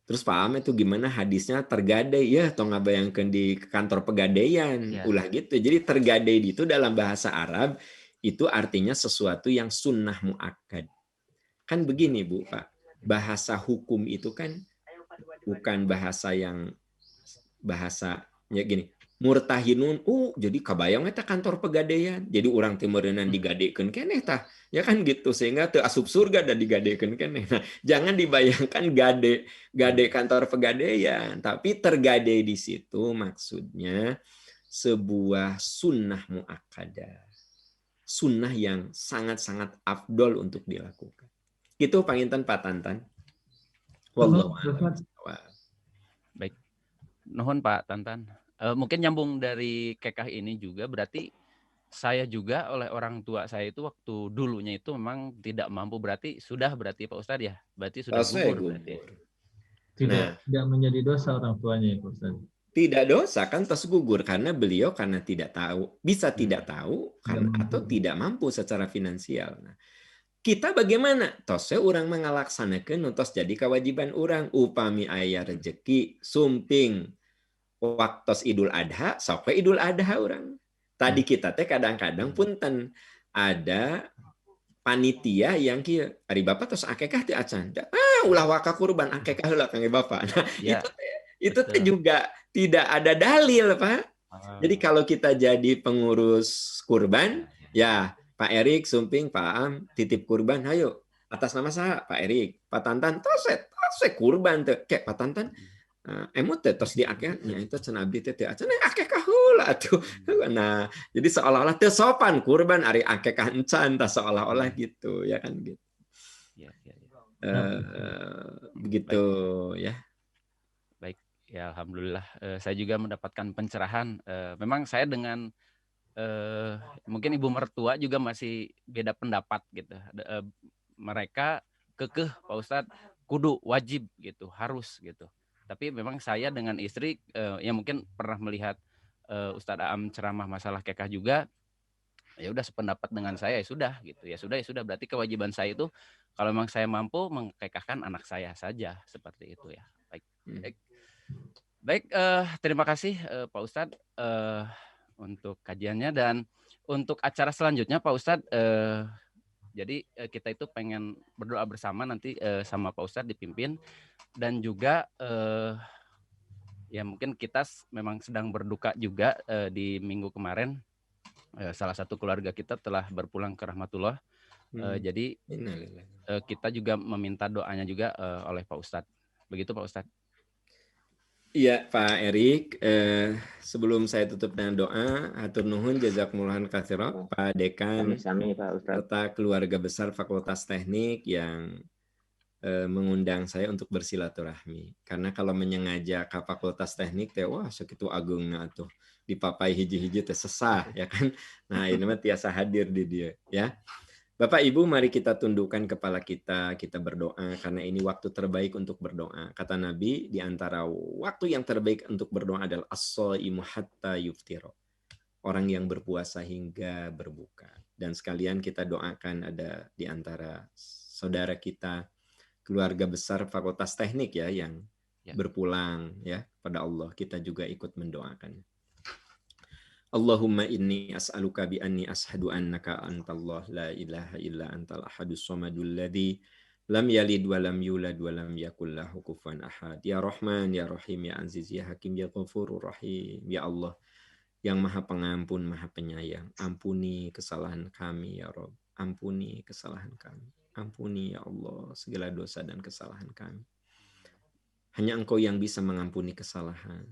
Terus Pak Am itu gimana hadisnya tergadai ya tong ngabayangkeun di kantor pegadaian ulah gitu. Jadi tergadai itu dalam bahasa Arab itu artinya sesuatu yang sunnah muakkad. Kan begini Bu Pak, bahasa hukum itu kan bukan bahasa yang bahasanya gini. Murtahinun, jadi kabayang eta kantor pegadaian. Jadi orang timureunana digadekeun keneh tah. Ya kan gitu sehingga teu asup surga dan digadekeun keneh. Nah, jangan dibayangkan gade kantor pegadaian, tapi tergade di situ maksudnya sebuah sunnah muakkadah. Sunnah yang sangat-sangat afdol untuk dilakukan. Gitu panginten Pak Tantan. Wallahu a'lam. Baik. Nuhun Pak Tantan. Mungkin nyambung dari kekah ini juga berarti saya juga oleh orang tua saya itu waktu dulunya itu memang tidak mampu berarti Pak Ustadz ya? Berarti sudah gugur berarti. Tidak menjadi dosa orang tuanya ya Pak Ustadz. Tidak dosa kan tos gugur karena beliau karena tidak tahu, bisa tidak tahu karena atau tidak mampu secara finansial. Nah, kita bagaimana? Tosnya orang mengalaksanakan tos jadi kewajiban orang upami aya rezeki sumping waktu Idul Adha, sok Idul Adha orang. Tadi kita teh kadang-kadang punten ada panitia yang kieu ari bapak tos akekah teh acan. Ulah waka kurban akekah heula kangge bapak. Nah, itu teh juga tidak ada dalil, Pak. Jadi kalau kita jadi pengurus kurban, ya Pak Erik, Sumping, Pak Am, titip kurban, ayo. Atas nama saya, Pak Erik, Pak Tantan, tose kurban teh. Kayak Pak Tantan, emot teh tos diakekahnya itu cenah abdi teh cenah akekah heula atuh. Nah, jadi seolah-olah teu sopan kurban ari akekah encan tah seolah-olah gitu, ya kan gitu. Begitu ya. Baik, ya alhamdulillah saya juga mendapatkan pencerahan. Memang saya dengan mungkin ibu mertua juga masih beda pendapat gitu. Mereka kekeh Pak Ustadz kudu wajib gitu, harus gitu. Tapi memang saya dengan istri yang mungkin pernah melihat Ustadz Aam ceramah masalah kekah juga, ya udah sependapat dengan saya ya sudah gitu. Ya sudah berarti kewajiban saya itu kalau memang saya mampu mengkekahkan anak saya saja seperti itu ya. Baik, terima kasih Pak Ustadz untuk kajiannya dan untuk acara selanjutnya Pak Ustadz. Jadi kita itu pengen berdoa bersama nanti sama Pak Ustadz dipimpin dan juga ya mungkin kita memang sedang berduka juga di minggu kemarin salah satu keluarga kita telah berpulang ke rahmatullah. Jadi kita juga meminta doanya juga oleh Pak Ustadz. Begitu Pak Ustadz. Iya Pak Erik, sebelum saya tutup dengan doa, hatur nuhun jazakumullah khairan Pak Dekan serta keluarga besar Fakultas Teknik yang mengundang saya untuk bersilaturahmi. Karena kalau menyengaja ke Fakultas Teknik teh wah sakitu agungna tuh dipapai hiji-hiji teh sesah ya kan. Nah, ini mah tiasa hadir di dia ya. Bapak Ibu, mari kita tundukkan kepala kita berdoa karena ini waktu terbaik untuk berdoa. Kata Nabi, di antara waktu yang terbaik untuk berdoa adalah as-shaimu hatta yuftira. orang yang berpuasa hingga berbuka. Dan sekalian kita doakan ada di antara saudara kita, keluarga besar Fakultas Teknik ya, yang berpulang ya pada Allah. Kita juga ikut mendoakan. Allahumma inni as'aluka bi anni ashhadu annaka antallah la ilaha illa antal ahadus samadul ladzi lam yalid wa lam yulad wa lam yakul lahu kufuwan ahad. Ya Rahman, ya Rahim, ya Aziz, ya Hakim, ya Ghafurur Rahim. Ya Allah yang Maha Pengampun, Maha Penyayang, ampuni kesalahan kami ya Rabb. Ampuni kesalahan kami. Ampuni ya Allah segala dosa dan kesalahan kami. Hanya Engkau yang bisa mengampuni kesalahan.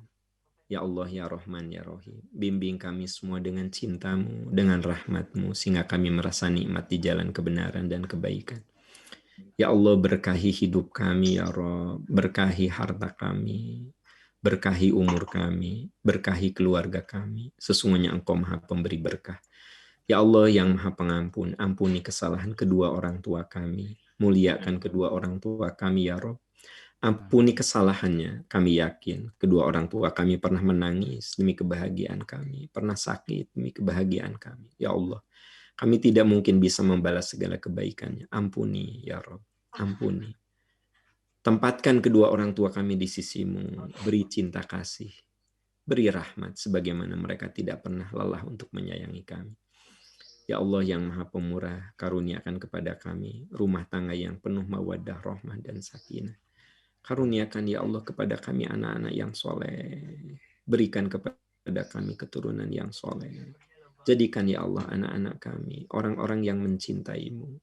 Ya Allah, ya Rahman, ya Rahim. Bimbing kami semua dengan cinta-Mu, dengan rahmat-Mu, sehingga kami merasa nikmat di jalan kebenaran dan kebaikan. Ya Allah, berkahi hidup kami, ya Rabb. Berkahi harta kami. Berkahi umur kami. Berkahi keluarga kami. Sesungguhnya Engkau Maha Pemberi berkah. Ya Allah yang Maha Pengampun, ampuni kesalahan kedua orang tua kami. Muliakan kedua orang tua kami, ya Rabb. Ampuni kesalahannya. Kami yakin kedua orang tua kami pernah menangis demi kebahagiaan kami, pernah sakit demi kebahagiaan kami. Ya Allah, kami tidak mungkin bisa membalas segala kebaikannya. Ampuni ya Rabb, ampuni. Tempatkan kedua orang tua kami di sisi-Mu, beri cinta kasih, beri rahmat sebagaimana mereka tidak pernah lelah untuk menyayangi kami. Ya Allah yang Maha Pemurah, karuniakan kepada kami rumah tangga yang penuh mawaddah, rahmah dan sakinah. Karuniakan ya Allah kepada kami anak-anak yang soleh. Berikan kepada kami keturunan yang soleh. Jadikan ya Allah anak-anak kami orang-orang yang mencintai-Mu.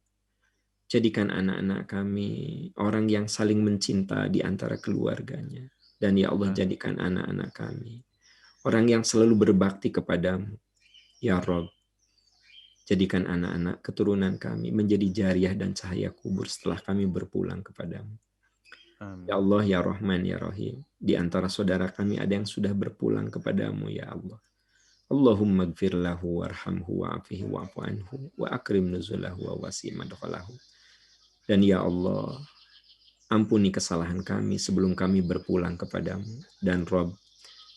Jadikan anak-anak kami orang yang saling mencinta di antara keluarganya. Dan ya Allah jadikan anak-anak kami orang yang selalu berbakti kepadamu. Ya Rabb, jadikan anak-anak keturunan kami menjadi jariah dan cahaya kubur setelah kami berpulang kepadamu. Ya Allah, ya Rahman, ya Rahim. Di antara saudara kami ada yang sudah berpulang kepadamu, ya Allah. Allahumma gfir lahu warhamhu wa'afihi wa'afu anhu wa akrim nuzulahu wa wasi' madkhalahu. Dan ya Allah, ampuni kesalahan kami sebelum kami berpulang kepadamu. Dan Rabb,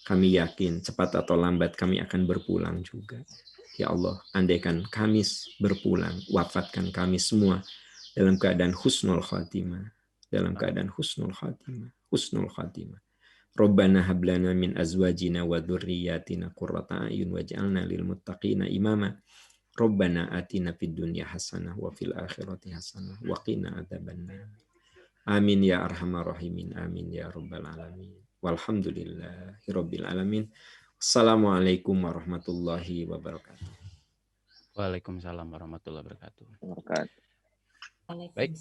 kami yakin cepat atau lambat kami akan berpulang juga. Ya Allah, andaikan kami berpulang, wafatkan kami semua dalam keadaan husnul khatimah. Dalam keadaan husnul khatimah. Rabbana hablana min azwajina wa dhurriyyatina qurrata a'yun waj'alna lil muttaqina imama. Rabbana atina fid dunya hasanah wa fil akhirati hasanah wa qina adzabannar. Amin ya arhamar rahimin. Amin ya rabbal alamin. Walhamdulillahi rabbil alamin. Assalamualaikum warahmatullahi wabarakatuh. Waalaikumsalam warahmatullahi wabarakatuh. Baik.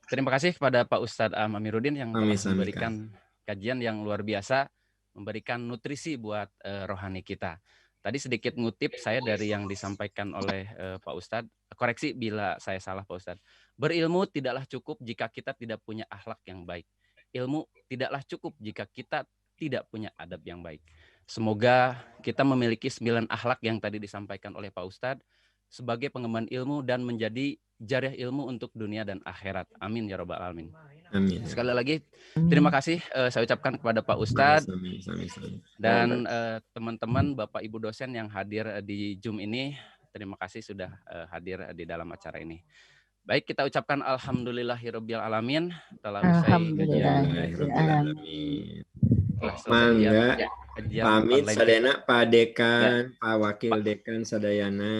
Terima kasih kepada Pak Ustadz Amiruddin yang telah memberikan kajian yang luar biasa, memberikan nutrisi buat rohani kita. Tadi sedikit ngutip saya dari yang disampaikan oleh Pak Ustadz. Koreksi bila saya salah Pak Ustadz. Berilmu tidaklah cukup jika kita tidak punya akhlak yang baik. Ilmu tidaklah cukup jika kita tidak punya adab yang baik. Semoga kita memiliki 9 akhlak yang tadi disampaikan oleh Pak Ustadz sebagai pengemban ilmu dan menjadi jariah ilmu untuk dunia dan akhirat. Amin ya rabbal alamin. Amin. Sekali lagi terima kasih saya ucapkan kepada Pak Ustadz dan teman-teman Bapak Ibu dosen yang hadir di Zoom ini. Terima kasih sudah hadir di dalam acara ini. Baik, kita ucapkan alhamdulillahirabbil alamin telah usai kajian. Mangga pamit sadayana Pak Dekan, Pak Wakil Dekan sadayana.